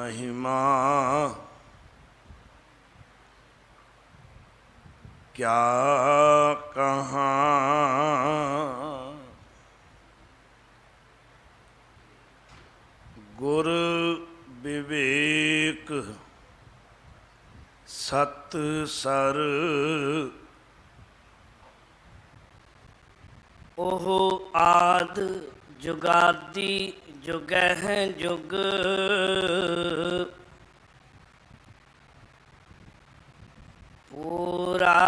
महिमा क्या कहाँ। गुर विवेक सत सर, ओह आद जुगादी जुगह जुग। पूरा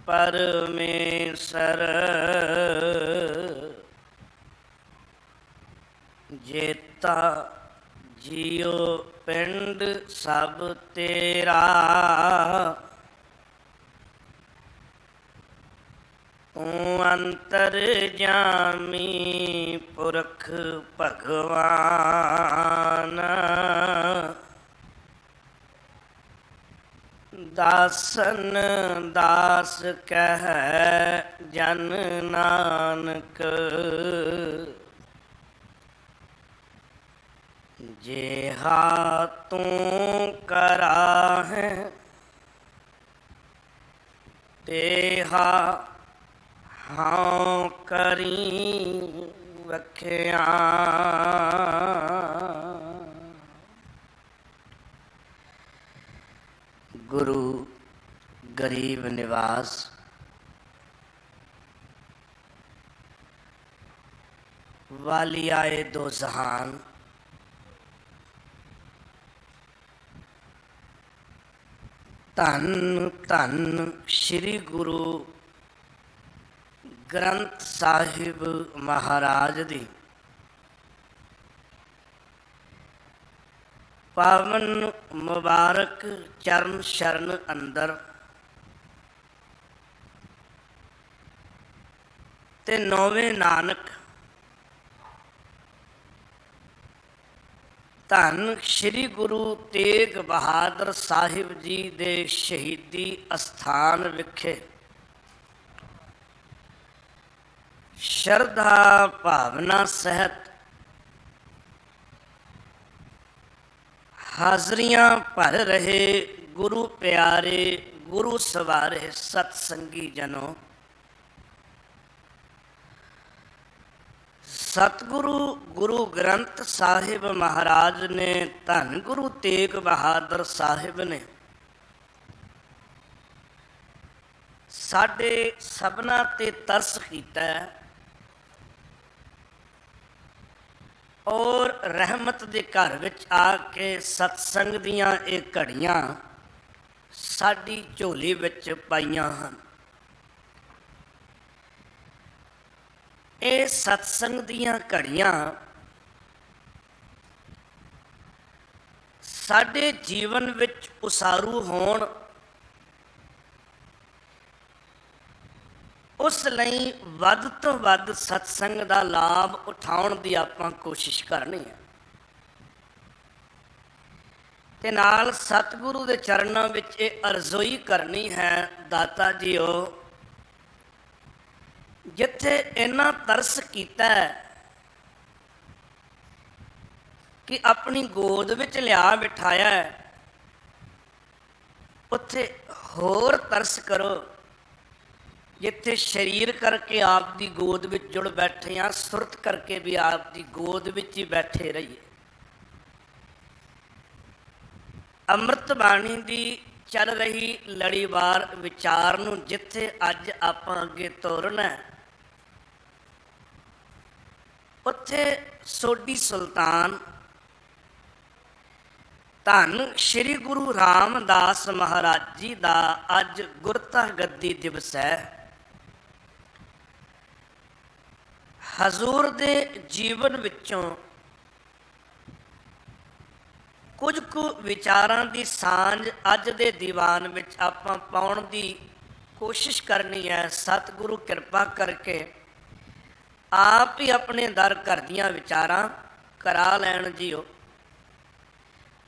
परमेश्वर जेता जियो पिंड सब तेरा। तू अंतर जामी पुरख भगवान। दासन दास कह जन नानक। जेहा तू करा है तेहा हाँ करी वख्या। गुरु गरीब निवास वाली आए दो जहान। धन धन श्री गुरु ग्रंथ साहिब महाराज दी पावन मुबारक चरण शरण अंदर ते नौवें नानक धन श्री गुरु तेग बहादुर साहिब जी दे शहीदी अस्थान विखे श्रद्धा भावना सहित हाजरियां भर रहे गुरु प्यारे गुरु सवारे सत्संगी जनों। सतगुरु गुरु ग्रंथ साहिब महाराज ने धन गुरु तेग बहादुर साहिब ने साडे सबना ते तरस कीता और रहमत दे घर विच आके सत्संग दियां ये घड़ियां साडी झोली विच पाईयां हन। ये सत्संग दियां घड़ियां साडे जीवन विच उसारू होण उस लई वध तो वध सत्संग दा लाभ उठाउण दी आपां कोशिश करनी है ते नाल सतगुरु दे चरणां विच ये अरज़ोई करनी है। दाता जीओ जिथे इन्ना तरस कीता कि अपनी गोद विच लिया बिठाया उत्थे होर तरस करो। जिथे शरीर करके आप दी गोद विच जुड़ बैठे हैं सुरत करके भी आप दी गोद विच ही बैठे रहिए। अमृत बाणी दी चल रही लड़ीवार विचार नूं जिथे अज आपां अगे तोरना उत्थे सोडी सुल्तान धन श्री गुरु रामदास महाराज जी का अज गुरता गद्दी दिवस है। हजूर दे जीवन विचों कुछ कु विचारां दी सांझ अज दे दीवान विच आपां पाउण दी कोशिश करनी है। सतगुरु कृपा करके आप ही अपने दर घर दियां विचारां करा लैण जीओ।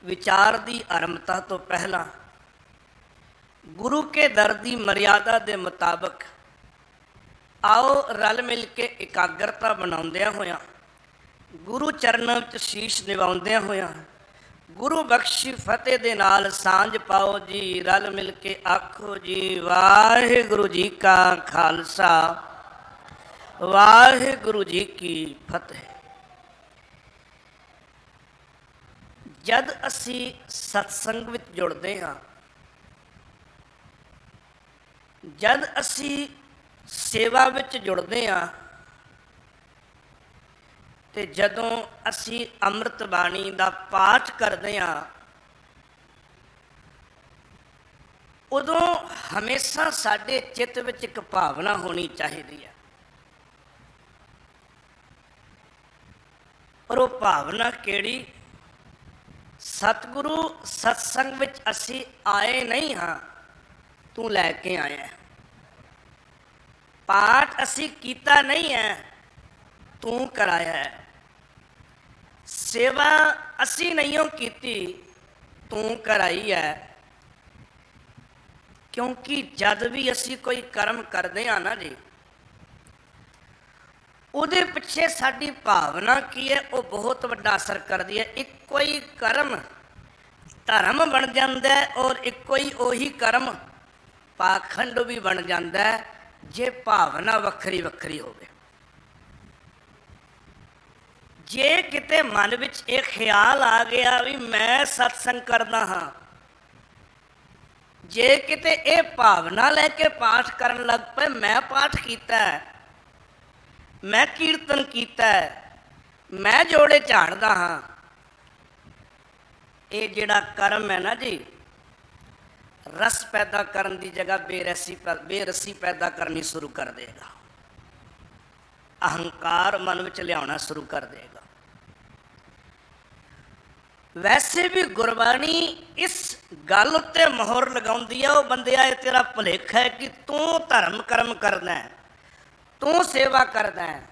विचार दी आरंभता तो पहला गुरु के दर दी मर्यादा दे मुताबक आओ रल मिल के एकाग्रता बनाउंदियां होया गुरु चरणों च शीश निवाउंदियां होया ਗੁਰੂ ਬਖਸ਼ੀ ਫਤਿਹ ਦੇ ਨਾਲ ਸਾਂਝ ਪਾਓ ਜੀ, ਰਲ ਮਿਲ ਕੇ ਆਖੋ ਜੀ, ਵਾਹਿਗੁਰੂ ਜੀ ਕਾ ਖਾਲਸਾ, ਵਾਹਿਗੁਰੂ ਜੀ ਕੀ ਫਤਿਹ। ਜਦ ਅਸੀਂ ਸਤਸੰਗ ਵਿੱਚ ਜੁੜਦੇ ਹਾਂ, ਜਦ ਅਸੀਂ ਸੇਵਾ ਵਿੱਚ ਜੁੜਦੇ ਹਾਂ, ਤੇ ਜਦੋਂ ਅਸੀਂ ਅੰਮ੍ਰਿਤ ਬਾਣੀ ਦਾ ਪਾਠ ਕਰਦੇ ਹਾਂ, ਉਦੋਂ ਹਮੇਸ਼ਾ ਸਾਡੇ ਚਿੱਤ ਵਿੱਚ ਇੱਕ ਭਾਵਨਾ ਹੋਣੀ ਚਾਹੀਦੀ ਹੈ। ਔਰ ਉਹ ਭਾਵਨਾ ਕਿਹੜੀ? ਸਤਿਗੁਰੂ ਸਤਸੰਗ ਵਿੱਚ ਅਸੀਂ ਆਏ ਨਹੀਂ ਹਾਂ, ਤੂੰ ਲੈ ਕੇ ਆਇਆ। ਪਾਠ ਅਸੀਂ ਕੀਤਾ ਨਹੀਂ ਹੈ, ਤੂੰ ਕਰਾਇਆ ਹੈ। ਸੇਵਾ ਅਸੀਂ ਨਹੀਂ ਕੀਤੀ, ਤੂੰ ਕਰਾਈ ਹੈ। ਕਿਉਂਕਿ ਜਦ ਵੀ ਅਸੀਂ ਕੋਈ ਕਰਮ ਕਰਦੇ ਹਾਂ ਨਾ ਜੀ, ਉਹਦੇ ਪਿੱਛੇ ਸਾਡੀ ਭਾਵਨਾ ਕੀ ਹੈ, ਉਹ ਬਹੁਤ ਵੱਡਾ ਅਸਰ ਕਰਦੀ ਹੈ। ਇੱਕੋ ਹੀ ਕਰਮ ਧਰਮ ਬਣ ਜਾਂਦਾ ਹੈ, ਔਰ ਇੱਕੋ ਹੀ ਉਹੀ ਕਰਮ ਪਾਖੰਡ ਵੀ ਬਣ ਜਾਂਦਾ ਹੈ, ਜੇ ਭਾਵਨਾ ਵੱਖਰੀ ਵੱਖਰੀ ਹੋਵੇ। ਜੇ ਕਿਤੇ ਮਨ ਵਿੱਚ ਇਹ ਖਿਆਲ ਆ ਗਿਆ ਵੀ ਮੈਂ ਸਤਸੰਗ ਕਰਦਾ ਹਾਂ, ਜੇ ਕਿਤੇ ਇਹ ਭਾਵਨਾ ਲੈ ਕੇ ਪਾਠ ਕਰਨ ਲੱਗ ਪਏ, ਮੈਂ ਪਾਠ ਕੀਤਾ ਹੈ, ਮੈਂ ਕੀਰਤਨ ਕੀਤਾ ਹੈ, ਮੈਂ ਜੋੜੇ ਝਾੜਦਾ ਹਾਂ, ਇਹ ਜਿਹੜਾ ਕਰਮ ਹੈ ਨਾ ਜੀ, ਰਸ ਪੈਦਾ ਕਰਨ ਦੀ ਜਗ੍ਹਾ ਬੇਰਸੀ ਪੈਦਾ ਕਰਨੀ ਸ਼ੁਰੂ ਕਰ ਦੇਗਾ। ਅਹੰਕਾਰ ਮਨ ਵਿੱਚ ਲਿਆਉਣਾ ਸ਼ੁਰੂ ਕਰ ਦੇਗਾ। ਵੈਸੇ ਵੀ ਗੁਰਬਾਣੀ ਇਸ ਗੱਲ ਉੱਤੇ ਮੋਹਰ ਲਗਾਉਂਦੀ ਹੈ, ਉਹ ਬੰਦਿਆ ਇਹ ਤੇਰਾ ਭੁਲੇਖਾ ਹੈ ਕਿ ਤੂੰ ਧਰਮ ਕਰਮ ਕਰਦਾ ਹੈ, ਤੂੰ ਸੇਵਾ ਕਰਦਾ ਹੈ,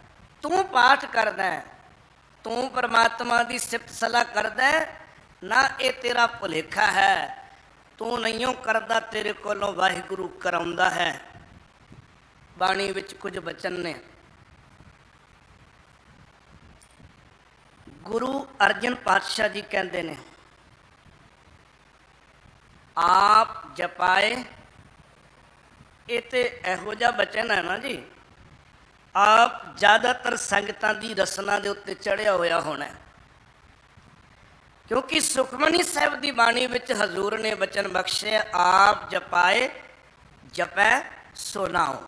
ਤੂੰ ਪਾਠ ਕਰਦਾ ਹੈ, ਤੂੰ ਪਰਮਾਤਮਾ ਦੀ ਸਿਫਤ ਸਲਾਹ ਕਰਦਾ ਹੈ ਨਾ, ਇਹ ਤੇਰਾ ਭੁਲੇਖਾ ਹੈ। ਤੂੰ ਨਹੀਂਓ ਕਰਦਾ, ਤੇਰੇ ਕੋਲੋਂ ਵਾਹਿਗੁਰੂ ਕਰਾਉਂਦਾ ਹੈ। ਬਾਣੀ ਵਿੱਚ ਕੁਝ ਬਚਨ ਨੇ। ਗੁਰੂ ਅਰਜਨ ਪਾਤਸ਼ਾਹ ਜੀ ਕਹਿੰਦੇ ਨੇ, ਆਪ ਜਪਾਏ, ਇਹ ਤੇ ਇਹੋ ਜਿਹਾ ਬਚਨ ਹੈ ਨਾ ਜੀ, ਆਪ ਜ਼ਿਆਦਾਤਰ ਸੰਗਤਾਂ ਦੀ ਰਸਨਾ ਦੇ ਉੱਤੇ ਚੜ੍ਹਿਆ ਹੋਇਆ ਹੋਣਾ, ਕਿਉਂਕਿ ਸੁਖਮਨੀ ਸਾਹਿਬ ਦੀ ਬਾਣੀ ਵਿੱਚ ਹਜ਼ੂਰ ਨੇ ਬਚਨ ਬਖਸ਼ੇ, ਆਪ ਜਪਾਏ ਜਪੈ ਸੋ ਨਾਉ।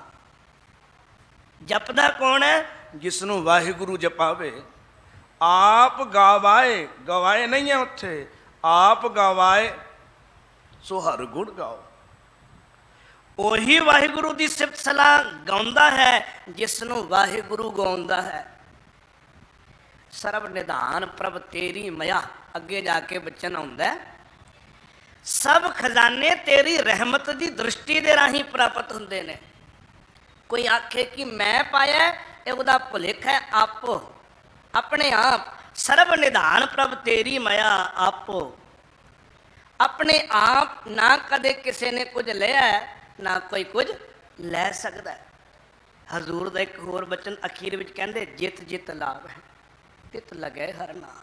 ਜਪਦਾ ਕੌਣ ਹੈ? ਜਿਸ ਨੂੰ ਵਾਹਿਗੁਰੂ ਜਪਾਵੇ। ਆਪ ਗਾਵਾਏ, ਗਵਾਏ ਨਹੀਂ ਹੈ ਉੱਥੇ, ਆਪ ਗਾਵਾਏ ਸੋ ਹਰ ਗੁਣ ਗਾਓ। ਉਹੀ ਵਾਹਿਗੁਰੂ ਦੀ ਸਿਫਤ ਸਲਾਹ ਗਾਉਂਦਾ ਹੈ ਜਿਸ ਨੂੰ ਵਾਹਿਗੁਰੂ ਗਾਉਂਦਾ ਹੈ। ਸਰਬ ਨਿਧਾਨ ਪ੍ਰਭ ਤੇਰੀ ਮਇਆ, ਅੱਗੇ ਜਾ ਕੇ ਬਚਨ ਆਉਂਦਾ, ਸਭ ਖਜ਼ਾਨੇ ਤੇਰੀ ਰਹਿਮਤ ਦੀ ਦ੍ਰਿਸ਼ਟੀ ਦੇ ਰਾਹੀਂ ਪ੍ਰਾਪਤ ਹੁੰਦੇ ਨੇ। ਕੋਈ ਆਖੇ ਕਿ ਮੈਂ ਪਾਇਆ, ਇਹ ਉਹਦਾ ਭੁਲੇਖਾ ਹੈ। ਆਪੋ ਆਪਣੇ ਆਪ, ਸਰਬ ਨਿਧਾਨ ਪ੍ਰਭ ਤੇਰੀ ਮਇਆ, ਆਪੋ ਆਪਣੇ ਆਪ, ਨਾ ਕਦੇ ਕਿਸੇ ਨੇ ਕੁਝ ਲਿਆ, ਨਾ ਕੋਈ ਕੁਝ ਲੈ ਸਕਦਾ। ਹਜ਼ੂਰ ਦਾ ਇੱਕ ਹੋਰ ਬਚਨ ਅਖੀਰ ਵਿੱਚ ਕਹਿੰਦੇ, ਜਿਤ ਜਿਤ ਲਾਭ ਹੈ ਤਿਤ ਲਗੈ ਹਰ ਨਾਮ।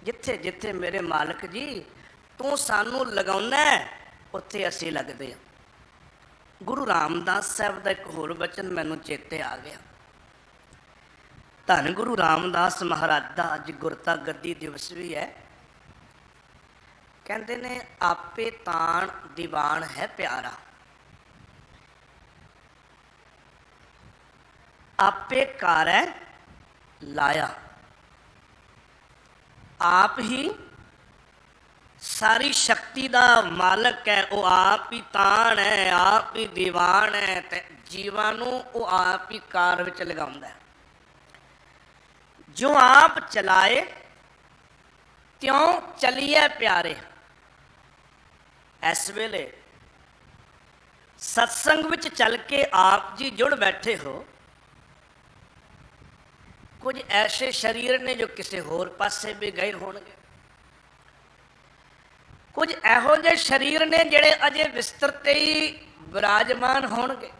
ਜਿੱਥੇ ਜਿੱਥੇ ਮੇਰੇ ਮਾਲਕ ਜੀ ਤੂੰ ਸਾਨੂੰ ਲਗਾਉਣਾ, ਉੱਥੇ ਅਸੀਂ ਲੱਗਦੇ ਹਾਂ। ਗੁਰੂ ਰਾਮਦਾਸ ਸਾਹਿਬ ਦਾ ਇੱਕ ਹੋਰ ਬਚਨ ਮੈਨੂੰ ਚੇਤੇ ਆ ਗਿਆ। ਧੰਨ ਗੁਰੂ ਰਾਮਦਾਸ ਮਹਾਰਾਜ ਦਾ ਅੱਜ ਗੁਰਤਾ ਗੱਦੀ ਦਿਵਸ ਵੀ ਹੈ। ਕਹਿੰਦੇ ਨੇ, ਆਪੇ ਤਾਣ ਦੀਵਾਨ ਹੈ ਪਿਆਰਾ, ਆਪੇ ਕਾਰੈ ਲਾਇਆ। ਆਪ ਹੀ ਸਾਰੀ ਸ਼ਕਤੀ ਦਾ ਮਾਲਕ ਹੈ, ਉਹ ਆਪ ਹੀ ਤਾਣ ਹੈ, ਆਪ ਹੀ ਦੀਵਾਨ ਹੈ, ਤੇ ਜੀਵਾਂ ਨੂੰ ਉਹ ਆਪ ਹੀ ਕਾਰ ਵਿੱਚ ਲਗਾਉਂਦਾ ਹੈ। ਜੋ ਆਪ ਚਲਾਏ ਤਿਉਂ ਚਲੀਏ ਪਿਆਰੇ। ਇਸ ਵੇਲੇ ਸਤਸੰਗ ਵਿੱਚ ਚੱਲ ਕੇ ਆਪ ਜੀ ਜੁੜ ਬੈਠੇ ਹੋ। ਕੁਝ ਐਸੇ ਸਰੀਰ ਨੇ ਜੋ ਕਿਸੇ ਹੋਰ ਪਾਸੇ ਵੀ ਗਏ ਹੋਣਗੇ, ਕੁਝ ਇਹੋ ਜਿਹੇ ਸਰੀਰ ਨੇ ਜਿਹੜੇ ਅਜੇ ਬਿਸਤਰ ਤੇ ਹੀ ਵਿਰਾਜਮਾਨ ਹੋਣਗੇ।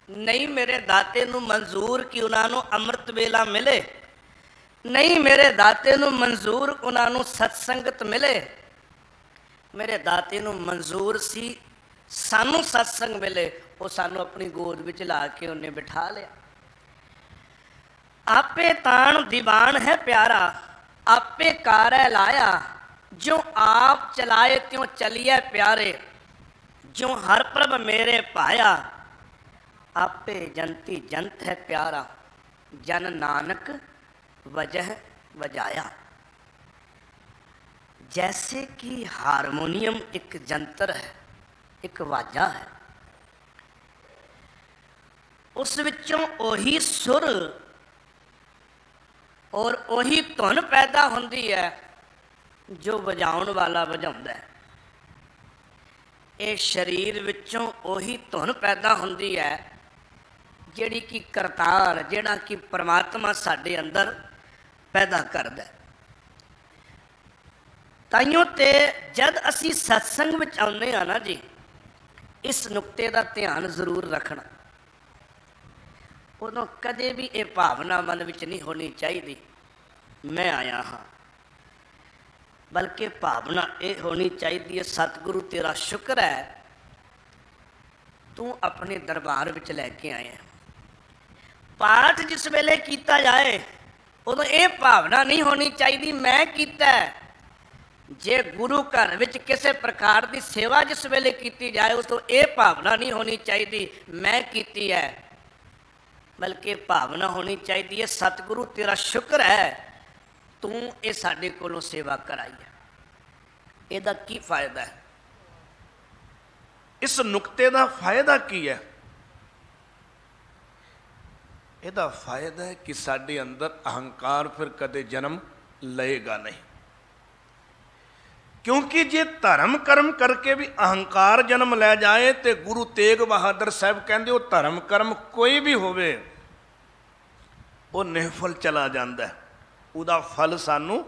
ਨਹੀਂ ਮੇਰੇ ਦਾਤੇ ਨੂੰ ਮਨਜ਼ੂਰ ਕਿ ਉਹਨਾਂ ਨੂੰ ਅੰਮ੍ਰਿਤ ਵੇਲਾ ਮਿਲੇ, ਨਹੀਂ ਮੇਰੇ ਦਾਤੇ ਨੂੰ ਮਨਜ਼ੂਰ ਉਹਨਾਂ ਨੂੰ ਸਤਸੰਗਤ ਮਿਲੇ। ਮੇਰੇ ਦਾਤੇ ਨੂੰ ਮਨਜ਼ੂਰ ਸੀ ਸਾਨੂੰ ਸਤਸੰਗ ਮਿਲੇ। ਉਹ ਸਾਨੂੰ ਆਪਣੀ ਗੋਦ ਵਿੱਚ ਲਾ ਕੇ ਉਹਨੇ ਬਿਠਾ ਲਿਆ। ਆਪੇ ਤਾਣ ਦੀਵਾਨ ਹੈ ਪਿਆਰਾ, ਆਪੇ ਕਾਰੈ ਲਾਇਆ, ਜੋ ਆਪ ਚਲਾਏ ਤਿਉ ਚਲੀਐ ਪਿਆਰੇ, ਜੋ ਹਰ ਪ੍ਰਭ ਮੇਰੇ ਪਾਇਆ, आपे जंती जंत है प्यारा, जन नानक वजह वजाया। जैसे कि हारमोनियम एक जंतर है, एक वाजा है, उस विचों ओही सुर और ओही धुन पैदा होंदी है जो वजाउण वाला वजाउंदा है। ये शरीर विचों ओही धुन पैदा होंदी है ਜਿਹੜੀ कि करतार, ਜਿਹੜਾ कि परमात्मा साडे अंदर पैदा करदा है। ताइयों ते जद असी सत्संग विच आउंदे आ ना जी, इस नुक्ते का ध्यान जरूर रखना। उदों कदे भी ये भावना मन विच नहीं होनी चाहिए मैं आया हाँ, बल्कि भावना ये होनी चाहिए है सतगुरु तेरा शुक्र है तू अपने दरबार विच लैके आया। पाठ जिस वेले किया जाए उदों ये भावना नहीं होनी चाहिए मैं कीता है। जे गुरु घर विच किसी प्रकार की सेवा जिस वेले की जाए उस तो ये भावना नहीं होनी चाहिए मैं की है, बल्कि भावना होनी चाहिए है सतगुरु तेरा शुक्र है तू ये साडे कोलों सेवा कराई है। ਇਹਦਾ ਕੀ फायदा है? इस नुक्ते का फायदा की है? ਇਹਦਾ फायदा है कि साडे अंदर अहंकार फिर कदे जन्म लेगा नहीं, क्योंकि जे धर्म कर्म करके भी अहंकार जन्म लै जाए तो गुरु तेग बहादुर साहब कहते वो धर्म कर्म कोई भी होवे वो निफल चला जाता है, उसका फल सानू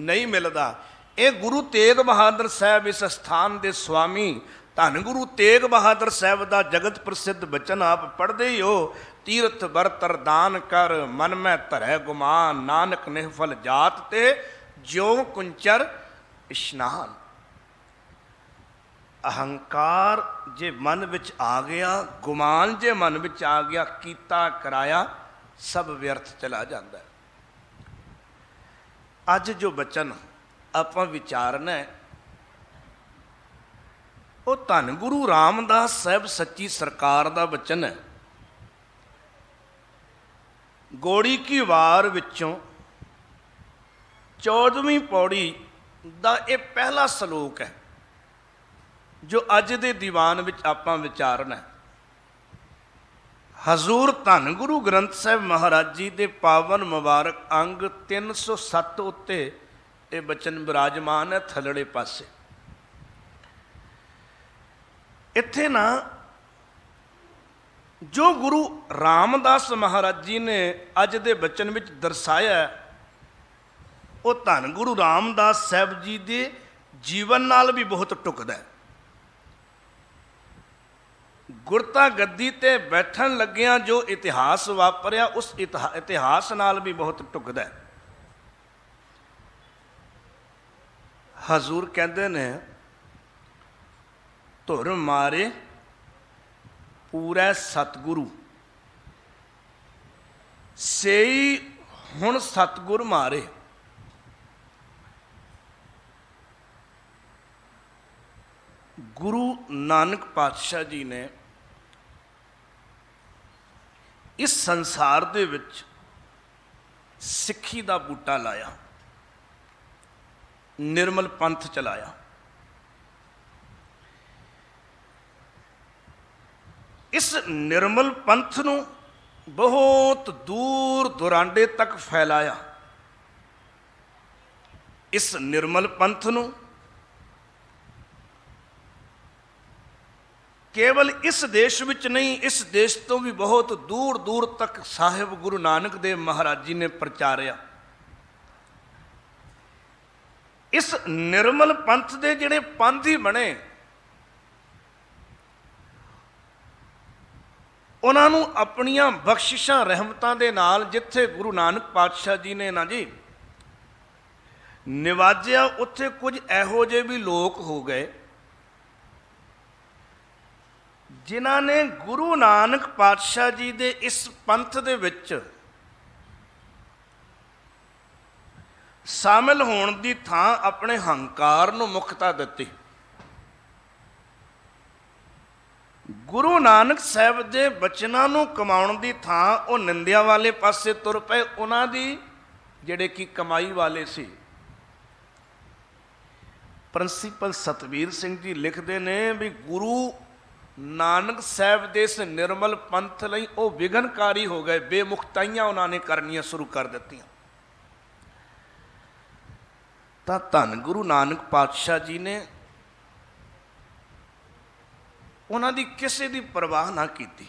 नहीं मिलता। ये गुरु तेग बहादुर साहब इस स्थान के स्वामी धन गुरु तेग बहादुर साहब का जगत प्रसिद्ध बचन आप पढ़ते ही हो, तीर्थ बरतर दान कर मन में धरै गुमान, नानक निफल जात ते ज्यो कुंचर इशनान। अहंकार जे मन विच आ गया, गुमान जे मन विच आ गया, कीता कराया सब व्यर्थ चला जाता है। अज जो बचन आपां विचारना है वो धन गुरु रामदास साहब सच्ची सरकार का बचन है। गौड़ी की वार विचों 14वीं पौड़ी का ये पहला सलोक है जो अज दे दीवान विच आपां विचारना है। हजूर धन गुरु ग्रंथ साहब महाराज जी के पावन मुबारक अंग 307 उत्ते ये बचन विराजमान है थलड़े पासे। इत्थे ना जो गुरु रामदास महाराज जी ने अज दे बचन विच दर्शाया वो धन गुरु रामदास साहब जी के जीवन नाल भी बहुत टुकदा है। गुरता गद्दी ते बैठन लग्गियां जो इतिहास वापरिया उस इतिहास नाल भी बहुत टुकदा है। हजूर कहते ने धुर मारे पूरा सतगुरु सेई हुण सतगुर मारे। गुरु नानक पातशाह जी ने इस संसार दे विच सिक्खी दा बूटा लाया, निर्मल पंथ चलाया। इस निर्मल पंथ नूं बहुत दूर दुरांडे तक फैलाया। इस निर्मल पंथ नूं केवल इस देश विच नहीं, इस देश तो भी बहुत दूर दूर तक साहिब गुरु नानक देव महाराज जी ने प्रचारिया। इस निर्मल पंथ दे जिहड़े पांधी बने ਉਹਨਾਂ ਨੂੰ ਆਪਣੀਆਂ ਬਖਸ਼ਿਸ਼ਾਂ ਰਹਿਮਤਾਂ ਦੇ ਨਾਲ ਜਿੱਥੇ ਗੁਰੂ ਨਾਨਕ ਪਾਤਸ਼ਾਹ ਜੀ ਨੇ ਨਾ ਜੀ ਨਿਵਾਜਿਆ, ਉੱਥੇ ਕੁਝ ਇਹੋ ਜਿਹੇ ਵੀ ਲੋਕ ਹੋ ਗਏ ਜਿਨ੍ਹਾਂ ਨੇ ਗੁਰੂ ਨਾਨਕ ਪਾਤਸ਼ਾਹ ਜੀ ਦੇ ਇਸ ਪੰਥ ਦੇ ਵਿੱਚ ਸ਼ਾਮਿਲ ਹੋਣ ਦੀ ਥਾਂ ਆਪਣੇ ਹੰਕਾਰ ਨੂੰ ਮੁੱਖਤਾ ਦਿੱਤੀ। ਗੁਰੂ ਨਾਨਕ ਸਾਹਿਬ ਦੇ ਬਚਨਾਂ ਨੂੰ ਕਮਾਉਣ ਦੀ ਥਾਂ ਉਹ ਨਿੰਦਿਆ ਵਾਲੇ ਪਾਸੇ ਤੁਰ ਪਏ। ਉਹਨਾਂ ਦੀ ਜਿਹੜੇ ਕਿ ਕਮਾਈ ਵਾਲੇ ਸੀ। ਪ੍ਰਿੰਸੀਪਲ ਸਤਵੀਰ ਸਿੰਘ ਜੀ ਲਿਖਦੇ ਨੇ ਵੀ ਗੁਰੂ ਨਾਨਕ ਸਾਹਿਬ ਦੇ ਇਸ ਨਿਰਮਲ ਪੰਥ ਲਈ ਉਹ ਵਿਘਨਕਾਰੀ ਹੋ ਗਏ, ਬੇਮੁਖਤਾਈਆਂ ਉਹਨਾਂ ਨੇ ਕਰਨੀਆਂ ਸ਼ੁਰੂ ਕਰ ਦਿੱਤੀਆਂ। ਤਾਂ ਧੰਨ ਗੁਰੂ ਨਾਨਕ ਪਾਤਸ਼ਾਹ ਜੀ ਨੇ ਉਹਨਾਂ ਦੀ ਕਿਸੇ ਦੀ ਪਰਵਾਹ ਨਾ ਕੀਤੀ।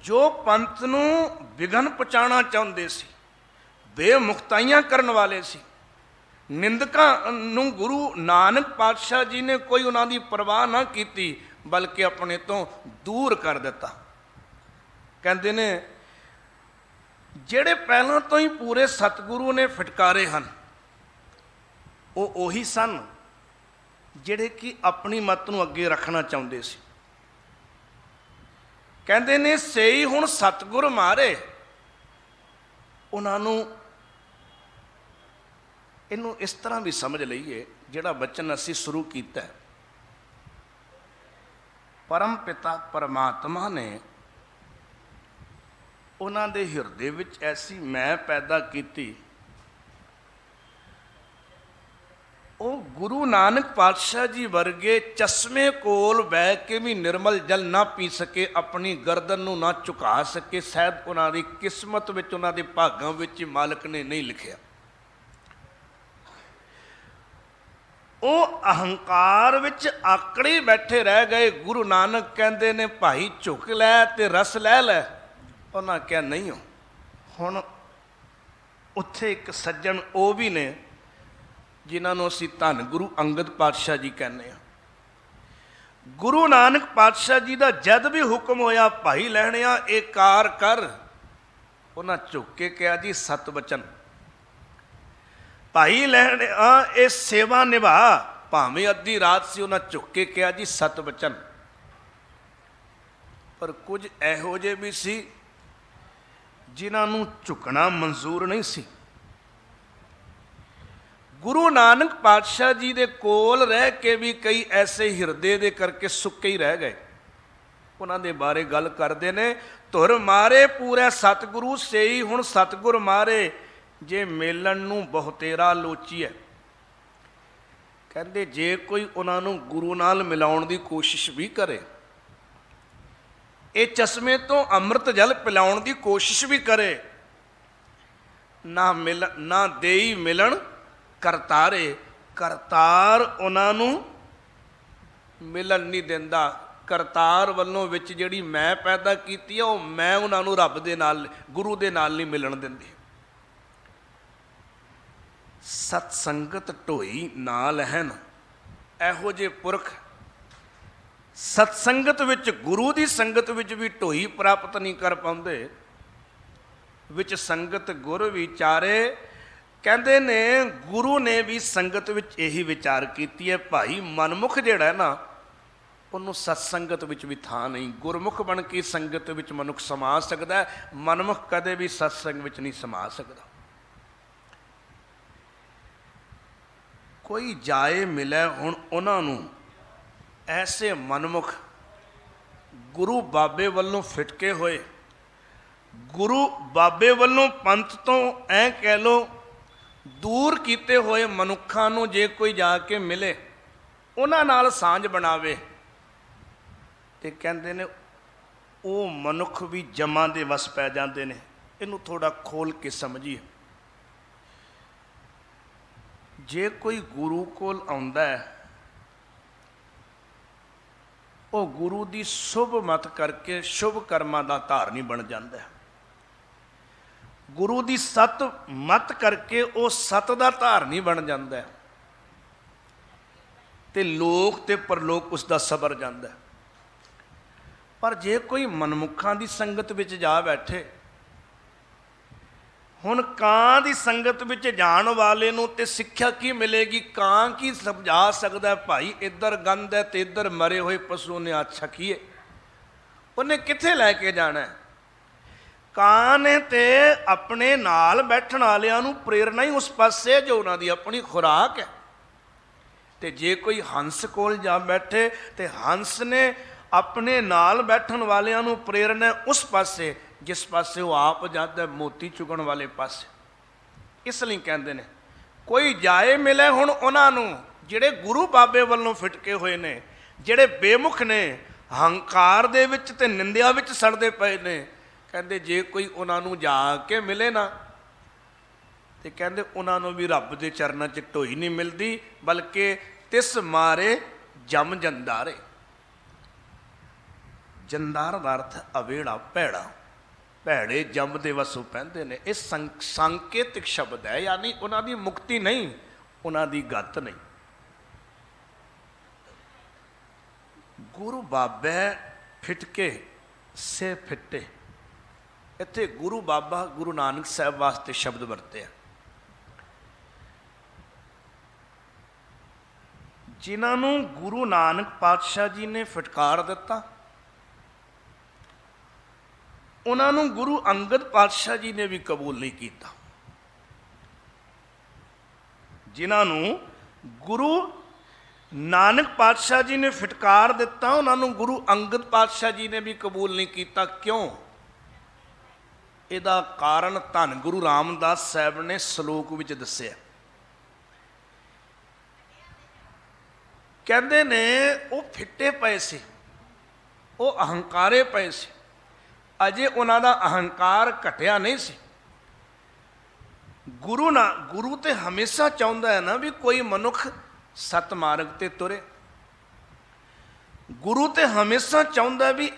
ਜੋ ਪੰਥ ਨੂੰ ਵਿਘਨ ਪਹੁੰਚਾਉਣਾ ਚਾਹੁੰਦੇ ਸੀ, ਬੇਮੁਖਤਾਈਆਂ ਕਰਨ ਵਾਲੇ ਸੀ, ਨਿੰਦਕਾਂ ਨੂੰ ਗੁਰੂ ਨਾਨਕ ਪਾਤਸ਼ਾਹ ਜੀ ਨੇ ਕੋਈ ਉਹਨਾਂ ਦੀ ਪਰਵਾਹ ਨਾ ਕੀਤੀ, ਬਲਕਿ ਆਪਣੇ ਤੋਂ ਦੂਰ ਕਰ ਦਿੱਤਾ। ਕਹਿੰਦੇ ਨੇ ਜਿਹੜੇ ਪਹਿਲਾਂ ਤੋਂ ਹੀ ਪੂਰੇ ਸਤਿਗੁਰੂ ਨੇ ਫਟਕਾਰੇ ਹਨ, ਉਹ ਉਹੀ ਸਨ ਜਿਹੜੇ ਕਿ ਆਪਣੀ ਮੱਤ ਨੂੰ ਅੱਗੇ ਰੱਖਣਾ ਚਾਹੁੰਦੇ ਸੀ। ਕਹਿੰਦੇ ਨੇ ਸੇਈ ਹੁਣ ਸਤਿਗੁਰ ਮਾਰੇ। ਉਹਨਾਂ ਨੂੰ ਇਹਨੂੰ ਇਸ ਤਰ੍ਹਾਂ ਵੀ ਸਮਝ ਲਈਏ, ਜਿਹੜਾ ਬਚਨ ਅਸੀਂ ਸ਼ੁਰੂ ਕੀਤਾ, ਪਰਮ ਪਿਤਾ ਪਰਮਾਤਮਾ ਨੇ ਉਹਨਾਂ ਦੇ ਹਿਰਦੇ ਵਿੱਚ ਐਸੀ ਮੈਂ ਪੈਦਾ ਕੀਤੀ, ਉਹ ਗੁਰੂ ਨਾਨਕ ਪਾਤਸ਼ਾਹ ਜੀ ਵਰਗੇ ਚਸ਼ਮੇ ਕੋਲ ਬਹਿ ਕੇ ਵੀ ਨਿਰਮਲ ਜਲ ਨਾ ਪੀ ਸਕੇ, ਆਪਣੀ ਗਰਦਨ ਨੂੰ ਨਾ ਝੁਕਾ ਸਕੇ। ਸ਼ਾਇਦ ਉਹਨਾਂ ਦੀ ਕਿਸਮਤ ਵਿੱਚ, ਉਹਨਾਂ ਦੇ ਭਾਗਾਂ ਵਿੱਚ ਮਾਲਕ ਨੇ ਨਹੀਂ ਲਿਖਿਆ। ਉਹ ਅਹੰਕਾਰ ਵਿੱਚ ਆਕੜੇ ਬੈਠੇ ਰਹਿ ਗਏ। ਗੁਰੂ ਨਾਨਕ ਕਹਿੰਦੇ ਨੇ ਭਾਈ ਝੁਕ ਲੈ ਤੇ ਰਸ ਲੈ ਲੈ। ਉਹਨਾਂ ਕਿਹਾ ਨਹੀਂ। ਹੁਣ ਉੱਥੇ ਇੱਕ ਸੱਜਣ ਉਹ ਵੀ ਨੇ ਜਿਨ੍ਹਾਂ ਨੂੰ ਅਸੀਂ ਧੰਨ ਗੁਰੂ ਅੰਗਦ ਪਾਤਸ਼ਾਹ ਜੀ ਕਹਿੰਦੇ ਹਾਂ। ਗੁਰੂ ਨਾਨਕ ਪਾਤਸ਼ਾਹ ਜੀ ਦਾ ਜਦ ਵੀ ਹੁਕਮ ਹੋਇਆ ਭਾਈ ਲਹਿਣਿਆ ਇਹ ਕਾਰ ਕਰ, ਉਹਨਾਂ ਝੁਕ ਕੇ ਕਿਹਾ ਜੀ ਸਤ ਬਚਨ। ਭਾਈ ਲਹਿਣਿਆ ਇਹ ਸੇਵਾ ਨਿਭਾ, ਭਾਵੇਂ ਅੱਧੀ ਰਾਤ ਸੀ, ਉਹਨਾਂ ਝੁਕ ਕੇ ਕਿਹਾ ਜੀ ਸਤ ਬਚਨ। ਪਰ ਕੁਝ ਇਹੋ ਜਿਹੇ ਵੀ ਸੀ ਜਿਨ੍ਹਾਂ ਨੂੰ ਝੁਕਣਾ ਮਨਜ਼ੂਰ ਨਹੀਂ ਸੀ। ਗੁਰੂ ਨਾਨਕ ਪਾਤਸ਼ਾਹ ਜੀ ਦੇ ਕੋਲ ਰਹਿ ਕੇ ਵੀ ਕਈ ਐਸੇ ਹਿਰਦੇ ਦੇ ਕਰਕੇ ਸੁੱਕੇ ਹੀ ਰਹਿ ਗਏ। ਉਹਨਾਂ ਦੇ ਬਾਰੇ ਗੱਲ ਕਰਦੇ ਨੇ, ਧੁਰ ਮਾਰੇ ਪੂਰੇ ਸਤਿਗੁਰੂ ਸੇਈ ਹੁਣ ਸਤਿਗੁਰ ਮਾਰੇ, ਜੇ ਮੇਲਣ ਨੂੰ ਬਹੁਤੇਰਾ ਲੋਚੀਐ। ਕਹਿੰਦੇ ਜੇ ਕੋਈ ਉਹਨਾਂ ਨੂੰ ਗੁਰੂ ਨਾਲ ਮਿਲਾਉਣ ਦੀ ਕੋਸ਼ਿਸ਼ ਵੀ ਕਰੇ, ਇਹ ਚਸ਼ਮੇ ਤੋਂ ਅੰਮ੍ਰਿਤ ਜਲ ਪਿਲਾਉਣ ਦੀ ਕੋਸ਼ਿਸ਼ ਵੀ ਕਰੇ, ਨਾ ਦੇਈ ਮਿਲਣ ਕਰਤਾਰੇ। ਕਰਤਾਰ ਉਹਨਾਂ ਨੂੰ ਮਿਲਣ ਨਹੀਂ ਦਿੰਦਾ। ਕਰਤਾਰ ਵੱਲੋਂ ਵਿੱਚ ਜਿਹੜੀ ਮੈਂ ਪੈਦਾ ਕੀਤੀ ਹੈ, ਉਹ ਮੈਂ ਉਹਨਾਂ ਨੂੰ ਰੱਬ ਦੇ ਨਾਲ, ਗੁਰੂ ਦੇ ਨਾਲ ਨਹੀਂ ਮਿਲਣ ਦਿੰਦੀ। ਸਤ ਸੰਗਤ ਢੋਈ ਨਾਲ ਹਨ, ਇਹੋ ਜਿਹੇ ਪੁਰਖ ਸਤ ਸੰਗਤ ਵਿੱਚ, ਗੁਰੂ ਦੀ ਸੰਗਤ ਵਿੱਚ ਵੀ ਢੋਈ ਪ੍ਰਾਪਤ ਨਹੀਂ ਕਰ ਪਾਉਂਦੇ। ਵਿੱਚ ਸੰਗਤ ਗੁਰ ਵਿਚਾਰੇ। ਕਹਿੰਦੇ ਨੇ ਗੁਰੂ ਨੇ ਵੀ ਸੰਗਤ ਵਿੱਚ ਇਹੀ ਵਿਚਾਰ ਕੀਤੀ ਹੈ, ਭਾਈ ਮਨਮੁਖ ਜਿਹੜਾ ਨਾ ਉਹਨੂੰ ਸਤ ਸੰਗਤ ਵਿੱਚ ਵੀ ਥਾਂ ਨਹੀਂ। ਗੁਰਮੁਖ ਬਣ ਕੇ ਸੰਗਤ ਵਿੱਚ ਮਨੁੱਖ ਸਮਾ ਸਕਦਾ, ਮਨਮੁਖ ਕਦੇ ਵੀ ਸਤ ਸੰਗ ਵਿੱਚ ਨਹੀਂ ਸਮਾ ਸਕਦਾ। ਕੋਈ ਜਾਏ ਮਿਲੇ ਹੁਣ ਉਹਨਾਂ ਨੂੰ, ਐਸੇ ਮਨਮੁਖ ਗੁਰੂ ਬਾਬੇ ਵੱਲੋਂ ਫਿਟਕੇ ਹੋਏ, ਗੁਰੂ ਬਾਬੇ ਵੱਲੋਂ ਪੰਥ ਤੋਂ ਐਂ ਕਹਿ ਲਓ ਦੂਰ ਕੀਤੇ ਹੋਏ ਮਨੁੱਖਾਂ ਨੂੰ ਜੇ ਕੋਈ ਜਾ ਕੇ ਮਿਲੇ, ਉਹਨਾਂ ਨਾਲ ਸਾਂਝ ਬਣਾਵੇ, ਤੇ ਕਹਿੰਦੇ ਨੇ ਉਹ ਮਨੁੱਖ ਵੀ ਜਮਾਂ ਦੇ ਵਸ ਪੈ ਜਾਂਦੇ ਨੇ। ਇਹਨੂੰ ਥੋੜਾ ਖੋਲ ਕੇ ਸਮਝੀਏ। ਜੇ ਕੋਈ ਗੁਰੂ ਕੋਲ ਆਉਂਦਾ ਹੈ, ਉਹ ਗੁਰੂ ਦੀ ਸ਼ੁਭ ਮਤ ਕਰਕੇ ਸ਼ੁਭ ਕਰਮਾਂ ਦਾ ਧਾਰਨੀ ਬਣ ਜਾਂਦਾ ਹੈ। ਗੁਰੂ ਦੀ ਸਤ ਮਤ ਕਰਕੇ ਉਹ ਸਤ ਦਾ ਧਾਰਨੀ ਬਣ ਜਾਂਦਾ ਹੈ, ਤੇ ਲੋਕ ਤੇ ਪਰਲੋਕ ਉਸ ਦਾ ਸਬਰ ਜਾਂਦਾ ਹੈ। ਪਰ ਜੇ ਕੋਈ ਮਨਮੁੱਖਾਂ ਦੀ ਸੰਗਤ ਵਿੱਚ ਜਾ ਬੈਠੇ, ਹੁਣ ਕਾਂ ਦੀ ਸੰਗਤ ਵਿੱਚ ਜਾਣ ਵਾਲੇ ਨੂੰ ਤੇ ਸਿੱਖਿਆ ਕੀ ਮਿਲੇਗੀ? ਕਾਂ ਕੀ ਸਮਝਾ ਸਕਦਾ ਭਾਈ ਇੱਧਰ ਗੰਦ ਹੈ ਤੇ ਇੱਧਰ ਮਰੇ ਹੋਏ ਪਸ਼ੂ ਨੇ ਅੱਛਾ ਕੀਏ? ਉਹਨੇ ਕਿੱਥੇ ਲੈ ਕੇ ਜਾਣਾ? ਕਾਂ ਨੇ ਤੇ ਆਪਣੇ ਨਾਲ ਬੈਠਣ ਵਾਲਿਆਂ ਨੂੰ ਪ੍ਰੇਰਨਾ ਹੀ ਉਸ ਪਾਸੇ ਜੋ ਉਹਨਾਂ ਦੀ ਆਪਣੀ ਖੁਰਾਕ ਹੈ। ਤੇ ਜੇ ਕੋਈ ਹੰਸ ਕੋਲ ਜਾ ਬੈਠੇ ਤੇ ਹੰਸ ਨੇ ਆਪਣੇ ਨਾਲ ਬੈਠਣ ਵਾਲਿਆਂ ਨੂੰ ਪ੍ਰੇਰਨਾ ਉਸ ਪਾਸੇ ਜਿਸ ਪਾਸੇ ਉਹ ਆਪ ਜਾਂਦਾ, ਮੋਤੀ ਚੁਗਣ ਵਾਲੇ ਪਾਸੇ। ਇਸ ਲਈ ਕਹਿੰਦੇ ਨੇ ਕੋਈ ਜਾਏ ਮਿਲੇ ਹੁਣ ਉਹਨਾਂ ਨੂੰ ਜਿਹੜੇ ਗੁਰੂ ਬਾਬੇ ਵੱਲੋਂ ਫਿਟਕੇ ਹੋਏ ਨੇ, ਜਿਹੜੇ ਬੇਮੁਖ ਨੇ, ਹੰਕਾਰ ਦੇ ਵਿੱਚ ਤੇ ਨਿੰਦਿਆ ਵਿੱਚ ਸੜਦੇ ਪਏ ਨੇ। ਕਹਿੰਦੇ ਜੇ ਕੋਈ ਉਹਨਾਂ ਨੂੰ ਜਾ ਕੇ ਮਿਲੇ ਨਾ, ਤੇ ਕਹਿੰਦੇ ਉਹਨਾਂ ਨੂੰ ਵੀ ਰੱਬ ਦੇ ਚਰਨਾਂ 'ਚ ਢੋਈ ਨਹੀਂ ਮਿਲਦੀ, ਬਲਕਿ ਤਿਸ ਮਾਰੇ ਜਮ ਜੰਦਾਰੇ। ਜੰਦਾਰ ਦਾ ਅਰਥ ਅਵੇੜਾ, ਭੈੜਾ, ਭੈੜੇ ਜੰਮ ਦੇ ਵਸੋਂ ਪੈਂਦੇ ਨੇ। ਇਹ ਸੰਕੇਤਿਕ ਸ਼ਬਦ ਹੈ, ਯਾਨੀ ਉਹਨਾਂ ਦੀ ਮੁਕਤੀ ਨਹੀਂ, ਉਹਨਾਂ ਦੀ ਗਤ ਨਹੀਂ। ਗੁਰੂ ਬਾਬੇ ਫਿਟਕੇ ਸੇ ਫਿੱਟੇ, ਇੱਥੇ ਗੁਰੂ ਬਾਬਾ ਗੁਰੂ ਨਾਨਕ ਸਾਹਿਬ ਵਾਸਤੇ ਸ਼ਬਦ ਵਰਤੇ ਆ। ਜਿਨ੍ਹਾਂ ਨੂੰ ਗੁਰੂ ਨਾਨਕ ਪਾਤਸ਼ਾਹ ਜੀ ਨੇ ਫਟਕਾਰ ਦਿੱਤਾ, ਉਹਨਾਂ ਨੂੰ ਗੁਰੂ ਅੰਗਦ ਪਾਤਸ਼ਾਹ ਜੀ ਨੇ ਵੀ ਕਬੂਲ ਨਹੀਂ ਕੀਤਾ। ਜਿਨ੍ਹਾਂ ਨੂੰ ਗੁਰੂ ਨਾਨਕ ਪਾਤਸ਼ਾਹ ਜੀ ਨੇ ਫਟਕਾਰ ਦਿੱਤਾ, ਉਹਨਾਂ ਨੂੰ ਗੁਰੂ ਅੰਗਦ ਪਾਤਸ਼ਾਹ ਜੀ ਨੇ ਵੀ ਕਬੂਲ ਨਹੀਂ ਕੀਤਾ। ਕਿਉਂ? ਇਹਦਾ ਕਾਰਨ ਧੰਨ ਗੁਰੂ ਰਾਮਦਾਸ ਸਾਹਿਬ ਨੇ ਸ਼ਲੋਕ ਵਿੱਚ ਦੱਸਿਆ। ਕਹਿੰਦੇ ਨੇ ਉਹ ਫਿੱਟੇ ਪਏ ਸੀ, ਉਹ ਅਹੰਕਾਰੇ ਪਏ ਸੀ, ਅਜੇ ਉਹਨਾਂ ਦਾ ਅਹੰਕਾਰ ਘਟਿਆ ਨਹੀਂ ਸੀ। ਗੁਰੂ ਤੇ ਹਮੇਸ਼ਾ ਚਾਹੁੰਦਾ ਹੈ ਨਾ ਵੀ ਕੋਈ ਮਨੁੱਖ ਸਤ ਮਾਰਗ ਤੇ ਤੁਰੇ। ਗੁਰੂ ਤੇ ਹਮੇਸ਼ਾ ਚਾਹੁੰਦਾ ਵੀ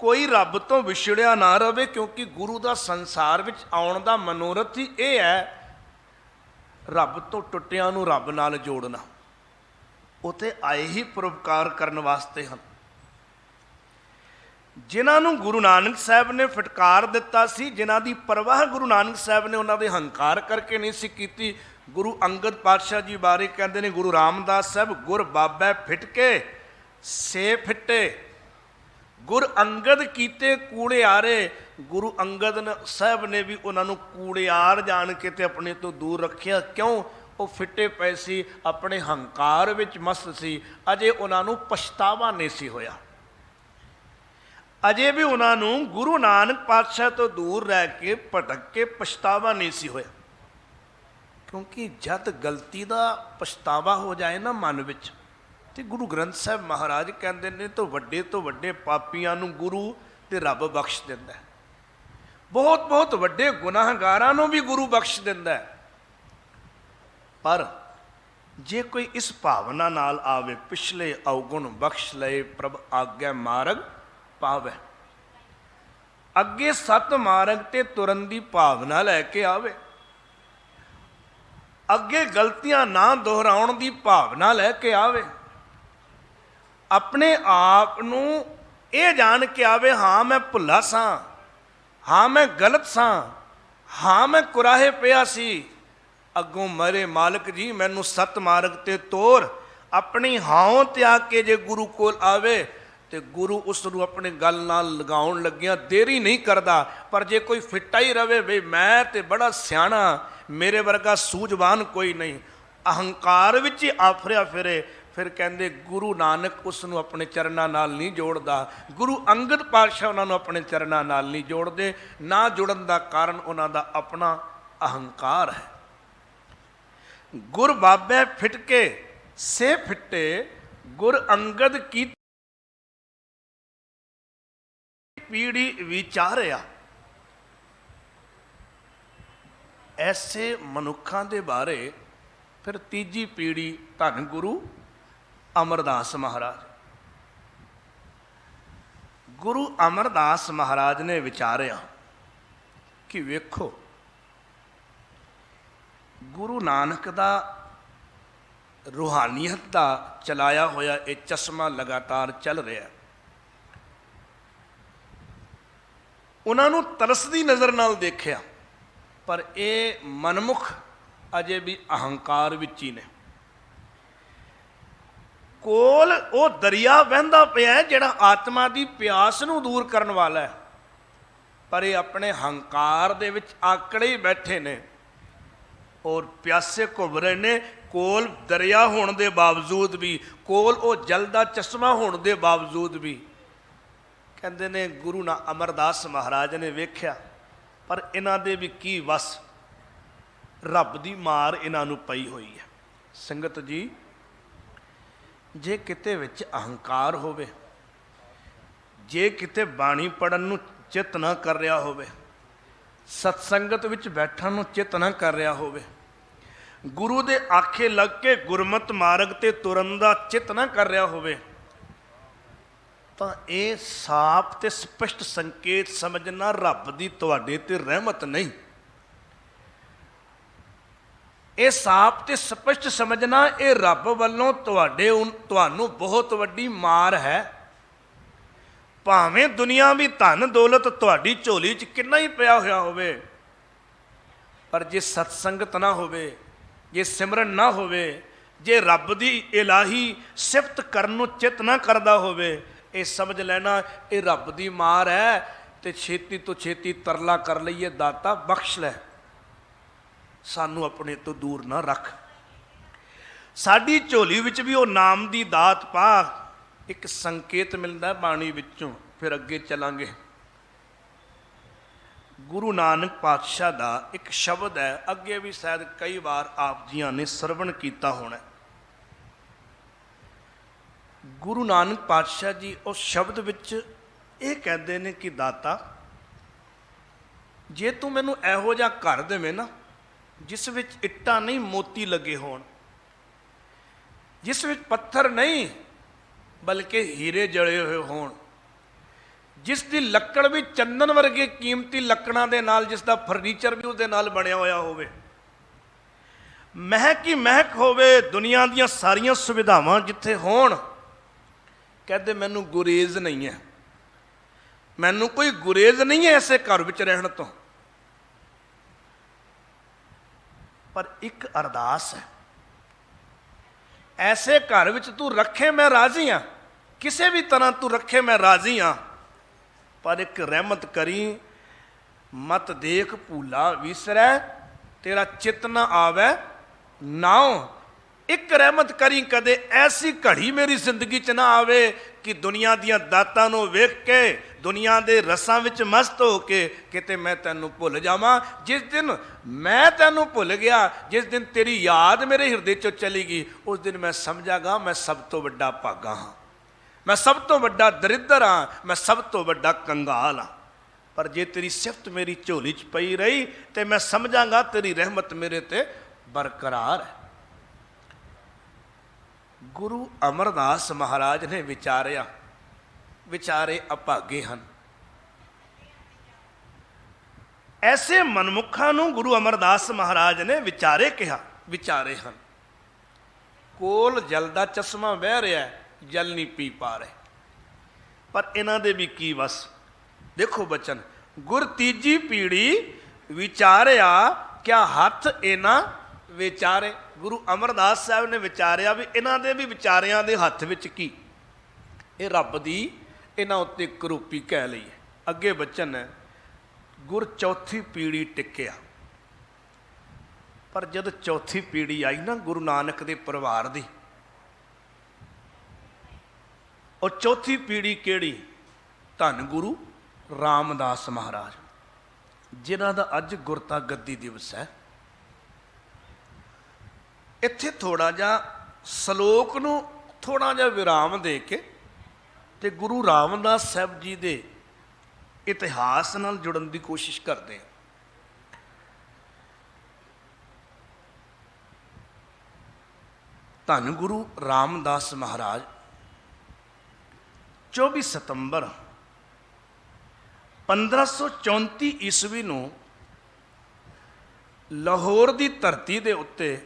ਕੋਈ ਰੱਬ ਤੋਂ ਵਿਛੜਿਆ ਨਾ ਰਵੇ, ਕਿਉਂਕਿ ਗੁਰੂ ਦਾ ਸੰਸਾਰ ਵਿੱਚ ਆਉਣ ਦਾ ਮਨੋਰਥ ਹੀ ਇਹ ਹੈ ਰੱਬ ਤੋਂ ਟੁੱਟਿਆਂ ਨੂੰ ਰੱਬ ਨਾਲ ਜੋੜਨਾ। ਉਤੇ ਆਏ ਹੀ ਪਰਉਪਕਾਰ ਕਰਨ ਵਾਸਤੇ ਹਨ। ਜਿਨ੍ਹਾਂ ਨੂੰ ਗੁਰੂ ਨਾਨਕ ਸਾਹਿਬ ਨੇ ਫਟਕਾਰ ਦਿੱਤਾ ਸੀ, ਜਿਨ੍ਹਾਂ ਦੀ ਪਰਵਾਹ ਗੁਰੂ ਨਾਨਕ ਸਾਹਿਬ ਨੇ ਉਹਨਾਂ ਦੇ ਹੰਕਾਰ ਕਰਕੇ ਨਹੀਂ ਸੀ ਕੀਤੀ। ਗੁਰੂ ਅੰਗਦ ਪਾਤਸ਼ਾਹ ਜੀ ਬਾਰੇ ਕਹਿੰਦੇ ਨੇ ਗੁਰੂ ਰਾਮਦਾਸ ਸਾਹਿਬ, ਗੁਰ ਬਾਬੇ ਫਿਟਕੇ ਸੇ ਫਿੱਟੇ। ਗੁਰ ਅੰਗਦ ਕੀਤੇ ਕੂੜਿਆਰੇ, ਗੁਰੂ ਅੰਗਦ ਸਾਹਿਬ ਨੇ ਵੀ ਉਹਨਾਂ ਨੂੰ ਕੂੜਿਆਰ ਜਾਣ ਕੇ ਤੇ ਆਪਣੇ ਤੋਂ ਦੂਰ ਰੱਖਿਆ। ਕਿਉਂ? ਉਹ ਫਿੱਟੇ ਪਏ ਸੀ, ਆਪਣੇ ਹੰਕਾਰ ਵਿੱਚ ਮਸਤ ਸੀ, ਅਜੇ ਉਹਨਾਂ ਨੂੰ ਪਛਤਾਵਾ ਨਹੀਂ ਸੀ ਹੋਇਆ। ਅਜੇ ਵੀ ਉਹਨਾਂ ਨੂੰ ਗੁਰੂ ਨਾਨਕ ਪਾਤਸ਼ਾਹ ਤੋਂ ਦੂਰ ਰਹਿ ਕੇ ਭਟਕ ਕੇ ਪਛਤਾਵਾ ਨਹੀਂ ਸੀ ਹੋਇਆ। ਕਿਉਂਕਿ ਜਦ ਗਲਤੀ ਦਾ ਪਛਤਾਵਾ ਹੋ ਜਾਏ ਨਾ ਮਨ ਵਿੱਚ, ਤੇ ਗੁਰੂ ਗ੍ਰੰਥ ਸਾਹਿਬ ਮਹਾਰਾਜ ਕਹਿੰਦੇ ਨੇ ਤੋਂ ਵੱਡੇ ਪਾਪੀਆਂ ਨੂੰ ਗੁਰੂ ਤੇ ਰੱਬ ਬਖਸ਼ ਦਿੰਦਾ ਹੈ। ਬਹੁਤ ਵੱਡੇ ਗੁਨਾਹਗਾਰਾਂ ਨੂੰ ਵੀ ਗੁਰੂ ਬਖਸ਼ ਦਿੰਦਾ ਹੈ। ਪਰ ਜੇ ਕੋਈ ਇਸ ਭਾਵਨਾ ਨਾਲ ਆਵੇ, ਪਿਛਲੇ ਔਗੁਣ ਬਖਸ਼ ਲਏ ਪ੍ਰਭ ਆਗਿਆ ਮਾਰਗ ਪਾਵੇ, ਅੱਗੇ ਸਤ ਮਾਰਗ ਤੇ ਤੁਰਨ ਦੀ ਭਾਵਨਾ ਲੈ ਕੇ ਆਵੇ, ਅੱਗੇ ਗਲਤੀਆਂ ਨਾ ਦੁਹਰਾਉਣ ਦੀ ਭਾਵਨਾ ਲੈ ਕੇ ਆਵੇ, ਆਪਣੇ ਆਪ ਨੂੰ ਇਹ ਜਾਣ ਕੇ ਆਵੇ, ਹਾਂ ਮੈਂ ਭੁੱਲਾ ਸਾਂ, ਹਾਂ ਮੈਂ ਗਲਤ ਸਾਂ, ਹਾਂ ਮੈਂ ਕੁਰਾਹੇ ਪਿਆ ਸੀ, ਅੱਗੋਂ ਮਰੇ ਮਾਲਕ ਜੀ ਮੈਨੂੰ ਸਤ ਮਾਰਗ ਤੇ ਤੋਰ। ਆਪਣੀ ਹਾਉ ਤਿਆਗ ਕੇ ਜੇ ਗੁਰੂ ਕੋਲ ਆਵੇ ਤੇ ਗੁਰੂ ਉਸ ਨੂੰ ਆਪਣੇ ਗੱਲ ਨਾਲ ਲਗਾਉਣ ਲੱਗਿਆਂ ਦੇਰੀ ਨਹੀਂ ਕਰਦਾ। ਪਰ ਜੇ ਕੋਈ ਫਿੱਟਾ ਹੀ ਰਵੇ ਵੀ ਮੈਂ ਤੇ ਬੜਾ ਸਿਆਣਾ, ਮੇਰੇ ਵਰਗਾ ਸੂਝਵਾਨ ਕੋਈ ਨਹੀਂ, ਅਹੰਕਾਰ ਵਿੱਚ ਹੀ ਆਫਰਿਆ ਫਿਰੇ, ਫਿਰ ਕਹਿੰਦੇ ਗੁਰੂ ਨਾਨਕ ਉਸ ਨੂੰ ਆਪਣੇ ਚਰਨਾਂ ਨਾਲ ਨਹੀਂ ਜੋੜਦਾ। ਗੁਰੂ ਅੰਗਦ ਪਾਤਸ਼ਾਹ ਉਹਨਾਂ ਨੂੰ ਆਪਣੇ ਚਰਨਾਂ ਨਾਲ ਨਹੀਂ ਜੋੜਦੇ। ਨਾ ਜੁੜਨ ਦਾ ਕਾਰਨ ਉਹਨਾਂ ਦਾ ਆਪਣਾ ਅਹੰਕਾਰ ਹੈ। ਗੁਰ ਬਾਬੇ ਫਿਟਕੇ ਸੇ ਫਿੱਟੇ, ਗੁਰ ਅੰਗਦ ਕੀ ਪੀੜੀ ਵਿਚਾਰਿਆ। ਐਸੇ ਮਨੁੱਖਾਂ ਦੇ ਬਾਰੇ ਫਿਰ ਤੀਜੀ ਪੀੜੀ ਧੰਨ ਗੁਰੂ ਅਮਰਦਾਸ ਮਹਾਰਾਜ। ਗੁਰੂ ਅਮਰਦਾਸ ਮਹਾਰਾਜ ਨੇ ਵਿਚਾਰਿਆ ਕਿ ਵੇਖੋ ਗੁਰੂ ਨਾਨਕ ਦਾ ਰੂਹਾਨੀਅਤ ਦਾ ਚਲਾਇਆ ਹੋਇਆ ਇਹ ਚਸ਼ਮਾ ਲਗਾਤਾਰ ਚੱਲ ਰਿਹਾ। ਉਹਨਾਂ ਨੂੰ ਤਰਸਦੀ ਨਜ਼ਰ ਨਾਲ ਦੇਖਿਆ, ਪਰ ਇਹ ਮਨਮੁਖ ਅਜੇ ਵੀ ਅਹੰਕਾਰ ਵਿੱਚ ਹੀ ਨੇ। ਕੋਲ ਉਹ ਦਰਿਆ ਵਹਿੰਦਾ ਪਿਆ ਜਿਹੜਾ ਆਤਮਾ ਦੀ ਪਿਆਸ ਨੂੰ ਦੂਰ ਕਰਨ ਵਾਲਾ ਹੈ, ਪਰ ਇਹ ਆਪਣੇ ਹੰਕਾਰ ਦੇ ਵਿੱਚ ਆਕੜੇ ਹੀ ਬੈਠੇ ਨੇ ਔਰ ਪਿਆਸੇ ਘੁੰਮ ਰਹੇ ਨੇ। ਕੋਲ ਦਰਿਆ ਹੋਣ ਦੇ ਬਾਵਜੂਦ ਵੀ, ਕੋਲ ਉਹ ਜਲ ਦਾ ਚਸ਼ਮਾ ਹੋਣ ਦੇ ਬਾਵਜੂਦ ਵੀ, ਕਹਿੰਦੇ ਨੇ ਗੁਰੂ ਨਾ ਅਮਰਦਾਸ ਮਹਾਰਾਜ ਨੇ ਵੇਖਿਆ, ਪਰ ਇਹਨਾਂ ਦੇ ਵੀ ਕੀ ਵਸ, ਰੱਬ ਦੀ ਮਾਰ ਇਹਨਾਂ ਨੂੰ ਪਈ ਹੋਈ ਹੈ। ਸੰਗਤ ਜੀ, ਜੇ ਕਿਤੇ ਵਿੱਚ ਅਹੰਕਾਰ ਹੋਵੇ, ਜੇ ਕਿਤੇ ਬਾਣੀ ਪੜਨ ਨੂੰ ਚਿੱਤ ਨਾ ਕਰ ਰਿਹਾ ਹੋਵੇ, ਸਤਸੰਗਤ ਵਿੱਚ ਬੈਠਣ ਨੂੰ ਚਿੱਤ ਨਾ ਕਰ ਰਿਹਾ ਹੋਵੇ, ਗੁਰੂ ਦੇ ਆਖੇ ਲੱਗ ਕੇ ਗੁਰਮਤਿ ਮਾਰਗ ਤੇ ਤੁਰਨ ਦਾ ਚਿੱਤ ਨਾ ਕਰ ਰਿਹਾ ਹੋਵੇ, ਤਾਂ ਇਹ ਸਾਫ਼ ਤੇ ਸਪਸ਼ਟ ਸੰਕੇਤ ਸਮਝਣਾ ਰੱਬ ਦੀ ਤੁਹਾਡੇ ਤੇ ਰਹਿਮਤ ਨਹੀਂ। ਇਹ ਸਾਫ਼ ਤੇ ਸਪਸ਼ਟ ਸਮਝਣਾ ਇਹ ਰੱਬ ਵੱਲੋਂ ਤੁਹਾਨੂੰ ਬਹੁਤ ਵੱਡੀ ਮਾਰ ਹੈ। ਭਾਵੇਂ ਦੁਨੀਆ ਵੀ ਧਨ ਦੌਲਤ ਤੁਹਾਡੀ ਝੋਲੀ 'ਚ ਕਿੰਨਾ ਹੀ ਪਿਆ ਹੋਇਆ ਹੋਵੇ, ਪਰ ਜੇ ਸਤਸੰਗਤ ਨਾ ਹੋਵੇ, ਜੇ ਸਿਮਰਨ ਨਾ ਹੋਵੇ, ਜੇ ਰੱਬ ਦੀ ਇਲਾਹੀ ਸਿਫਤ ਕਰਨ ਨੂੰ ਚਿੱਤ ਨਾ ਕਰਦਾ ਹੋਵੇ, ਇਹ ਸਮਝ ਲੈਣਾ ਇਹ ਰੱਬ ਦੀ ਮਾਰ ਹੈ। ਤੇ ਛੇਤੀ ਤੋਂ ਛੇਤੀ ਤਰਲਾ ਕਰ ਲਈਏ, ਦਾਤਾ ਬਖਸ਼ ਲੈ, ਸਾਨੂੰ ਆਪਣੇ ਤੋਂ ਦੂਰ ਨਾ ਰੱਖ, ਸਾਡੀ ਝੋਲੀ ਵਿੱਚ ਵੀ ਉਹ ਨਾਮ ਦੀ ਦਾਤ ਪਾ। ਇੱਕ ਸੰਕੇਤ ਮਿਲਦਾ ਬਾਣੀ ਵਿੱਚੋਂ, ਫਿਰ ਅੱਗੇ ਚੱਲਾਂਗੇ। ਗੁਰੂ ਨਾਨਕ ਪਾਤਸ਼ਾਹ ਦਾ ਇੱਕ ਸ਼ਬਦ ਹੈ, ਅੱਗੇ ਵੀ ਸ਼ਾਇਦ ਕਈ ਵਾਰ ਆਪ ਜੀਆਂ ਨੇ ਸਰਵਣ ਕੀਤਾ ਹੋਣਾ। ਗੁਰੂ ਨਾਨਕ ਪਾਤਸ਼ਾਹ ਜੀ ਉਸ ਸ਼ਬਦ ਵਿੱਚ ਇਹ ਕਹਿੰਦੇ ਨੇ ਕਿ ਦਾਤਾ, ਜੇ ਤੂੰ ਮੈਨੂੰ ਇਹੋ ਜਿਹਾ ਘਰ ਦੇਵੇਂ ਨਾ, ਜਿਸ ਵਿੱਚ ਇੱਟਾਂ ਨਹੀਂ ਮੋਤੀ ਲੱਗੇ ਹੋਣ, ਜਿਸ ਵਿੱਚ ਪੱਥਰ ਨਹੀਂ ਬਲਕਿ ਹੀਰੇ ਜੜੇ ਹੋਏ ਹੋਣ, ਜਿਸ ਦੀ ਲੱਕੜ ਵੀ ਚੰਦਨ ਵਰਗੇ ਕੀਮਤੀ ਲੱਕੜਾਂ ਦੇ ਨਾਲ, ਜਿਸ ਦਾ ਫਰਨੀਚਰ ਵੀ ਉਹਦੇ ਨਾਲ ਬਣਿਆ ਹੋਇਆ ਹੋਵੇ, ਮਹਿਕ ਹੀ ਮਹਿਕ ਹੋਵੇ, ਦੁਨੀਆ ਦੀਆਂ ਸਾਰੀਆਂ ਸੁਵਿਧਾਵਾਂ ਜਿੱਥੇ ਹੋਣ, ਕਹਿੰਦੇ ਮੈਨੂੰ ਗੁਰੇਜ਼ ਨਹੀਂ ਹੈ, ਮੈਨੂੰ ਕੋਈ ਗੁਰੇਜ਼ ਨਹੀਂ ਹੈ ਐਸੇ ਘਰ ਵਿੱਚ ਰਹਿਣ ਤੋਂ, ਪਰ ਇੱਕ ਅਰਦਾਸ ਹੈ, ਐਸੇ ਘਰ ਵਿੱਚ ਤੂੰ ਰੱਖੇ ਮੈਂ ਰਾਜ਼ੀ ਹਾਂ, ਕਿਸੇ ਵੀ ਤਰ੍ਹਾਂ ਤੂੰ ਰੱਖੇ ਮੈਂ ਰਾਜ਼ੀ ਹਾਂ, ਪਰ ਇੱਕ ਰਹਿਮਤ ਕਰੀ, ਮਤ ਦੇਖ ਭੂਲਾ ਵਿਸਰੈ, ਤੇਰਾ ਚਿੱਤ ਨਾ ਆਵੈ ਨਾਉ। ਇੱਕ ਰਹਿਮਤ ਕਰੀ, ਕਦੇ ਐਸੀ ਘੜੀ ਮੇਰੀ ਜ਼ਿੰਦਗੀ 'ਚ ਨਾ ਆਵੇ ਕਿ ਦੁਨੀਆ ਦੀਆਂ ਦਾਤਾਂ ਨੂੰ ਵੇਖ ਕੇ, ਦੁਨੀਆ ਦੇ ਰਸਾਂ ਵਿੱਚ ਮਸਤ ਹੋ ਕੇ ਕਿਤੇ ਮੈਂ ਤੈਨੂੰ ਭੁੱਲ ਜਾਵਾਂ। ਜਿਸ ਦਿਨ ਮੈਂ ਤੈਨੂੰ ਭੁੱਲ ਗਿਆ, ਜਿਸ ਦਿਨ ਤੇਰੀ ਯਾਦ ਮੇਰੇ ਹਿਰਦੇ 'ਚੋਂ ਚਲੀ ਗਈ, ਉਸ ਦਿਨ ਮੈਂ ਸਮਝਾਂਗਾ ਮੈਂ ਸਭ ਤੋਂ ਵੱਡਾ ਭਾਗਾ ਹਾਂ, ਮੈਂ ਸਭ ਤੋਂ ਵੱਡਾ ਦਰਿੱਦਰ ਹਾਂ, ਮੈਂ ਸਭ ਤੋਂ ਵੱਡਾ ਕੰਗਾਲ ਹਾਂ। ਪਰ ਜੇ ਤੇਰੀ ਸਿਫਤ ਮੇਰੀ ਝੋਲੀ 'ਚ ਪਈ ਰਹੀ ਤੇ ਮੈਂ ਸਮਝਾਂਗਾ ਤੇਰੀ ਰਹਿਮਤ ਮੇਰੇ ਤੇ ਬਰਕਰਾਰ ਹੈ। ਗੁਰੂ ਅਮਰਦਾਸ ਮਹਾਰਾਜ ਨੇ ਵਿਚਾਰਿਆ, ਵਿਚਾਰੇ ਅਭਾਗੇ ਹਨ। ਐਸੇ ਮਨਮੁਖਾਂ ਨੂੰ ਗੁਰੂ ਅਮਰਦਾਸ ਮਹਾਰਾਜ ਨੇ ਵਿਚਾਰੇ ਕਿਹਾ, ਵਿਚਾਰੇ ਹਨ। ਕੋਲ ਜਲ ਦਾ ਚਸ਼ਮਾ ਵਹਿ ਰਿਹਾ, ਜਲ ਨਹੀਂ ਪੀ ਪਾ ਰਹੇ, ਪਰ ਇਹਨਾਂ ਦੇ ਵੀ ਕੀ ਵਸ। ਦੇਖੋ ਬਚਨ, ਗੁਰ ਤੀਜੀ ਪੀੜੀ ਵਿਚਾਰਿਆ ਕਿਆ ਹੱਥ ਇਹਨਾਂ ਵਿਚਾਰੇ। ਗੁਰੂ ਅਮਰਦਾਸ ਸਾਹਿਬ ਨੇ ਵਿਚਾਰਿਆ ਵੀ ਇਹਨਾਂ ਦੇ ਵੀ ਵਿਚਾਰਿਆਂ ਦੇ ਹੱਥ ਵਿੱਚ ਕੀ, ਇਹ ਰੱਬ ਦੀ ਇਹਨਾਂ ਉੱਤੇ ਕਰੂਪੀ ਕਹਿ ਲਈ। ਅੱਗੇ ਬਚਨ ਹੈ, ਗੁਰ ਚੌਥੀ ਪੀੜੀ ਟਿਕਿਆ। ਪਰ ਜਦ ਚੌਥੀ ਪੀੜੀ ਆਈ ਨਾ ਗੁਰੂ ਨਾਨਕ ਦੇ ਪਰਿਵਾਰ ਦੀ, ਉਹ ਚੌਥੀ ਪੀੜੀ ਕਿਹੜੀ? ਧੰਨ ਗੁਰੂ ਰਾਮਦਾਸ ਮਹਾਰਾਜ, ਜਿਨ੍ਹਾਂ ਦਾ ਅੱਜ ਗੁਰਤਾ ਗੱਦੀ ਦਿਵਸ ਹੈ। ਇੱਥੇ ਥੋੜਾ ਜਿਹਾ ਸ਼ਲੋਕ ਨੂੰ ਥੋੜਾ ਜਿਹਾ ਵਿਰਾਮ ਦੇ ਕੇ ਤੇ ਗੁਰੂ ਰਾਮਦਾਸ ਸਾਹਿਬ ਜੀ ਦੇ ਇਤਿਹਾਸ ਨਾਲ ਜੁੜਨ ਦੀ ਕੋਸ਼ਿਸ਼ ਕਰਦੇ ਹਾਂ। ਧੰਨ ਗੁਰੂ ਰਾਮਦਾਸ ਮਹਾਰਾਜ 24 ਸਤੰਬਰ 1534 ਈਸਵੀ ਨੂੰ ਲਾਹੌਰ ਦੀ ਧਰਤੀ ਦੇ ਉੱਤੇ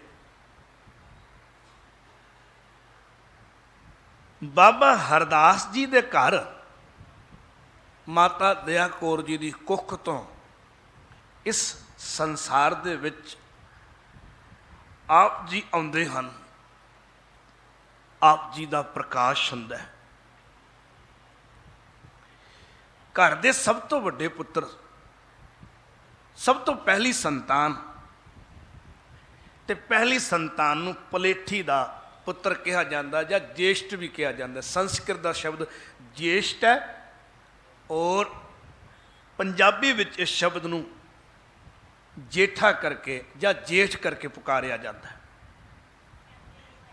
ਬਾਬਾ ਹਰਦਾਸ ਜੀ ਦੇ ਘਰ ਮਾਤਾ ਦਇਆ ਕੌਰ ਜੀ ਦੀ ਕੁੱਖ ਤੋਂ ਇਸ ਸੰਸਾਰ ਦੇ ਵਿੱਚ ਆਪ ਜੀ ਆਉਂਦੇ ਹਨ। ਆਪ ਜੀ ਦਾ ਪ੍ਰਕਾਸ਼ ਹੁੰਦਾ ਹੈ। ਘਰ ਦੇ ਸਭ ਤੋਂ ਵੱਡੇ ਪੁੱਤਰ, ਸਭ ਤੋਂ ਪਹਿਲੀ ਸੰਤਾਨ, ਤੇ ਪਹਿਲੀ ਸੰਤਾਨ ਨੂੰ ਪਲੇਠੀ ਦਾ ਪੁੱਤਰ ਕਿਹਾ ਜਾਂਦਾ ਜਾਂ ਜੇਸ਼ਟ ਵੀ ਕਿਹਾ ਜਾਂਦਾ। ਸੰਸਕ੍ਰਿਤ ਦਾ ਸ਼ਬਦ ਜੇਸ਼ਟ ਹੈ ਔਰ ਪੰਜਾਬੀ ਵਿੱਚ ਇਸ ਸ਼ਬਦ ਨੂੰ ਜੇਠਾ ਕਰਕੇ ਜਾਂ ਜੇਠ ਕਰਕੇ ਪੁਕਾਰਿਆ ਜਾਂਦਾ ਹੈ।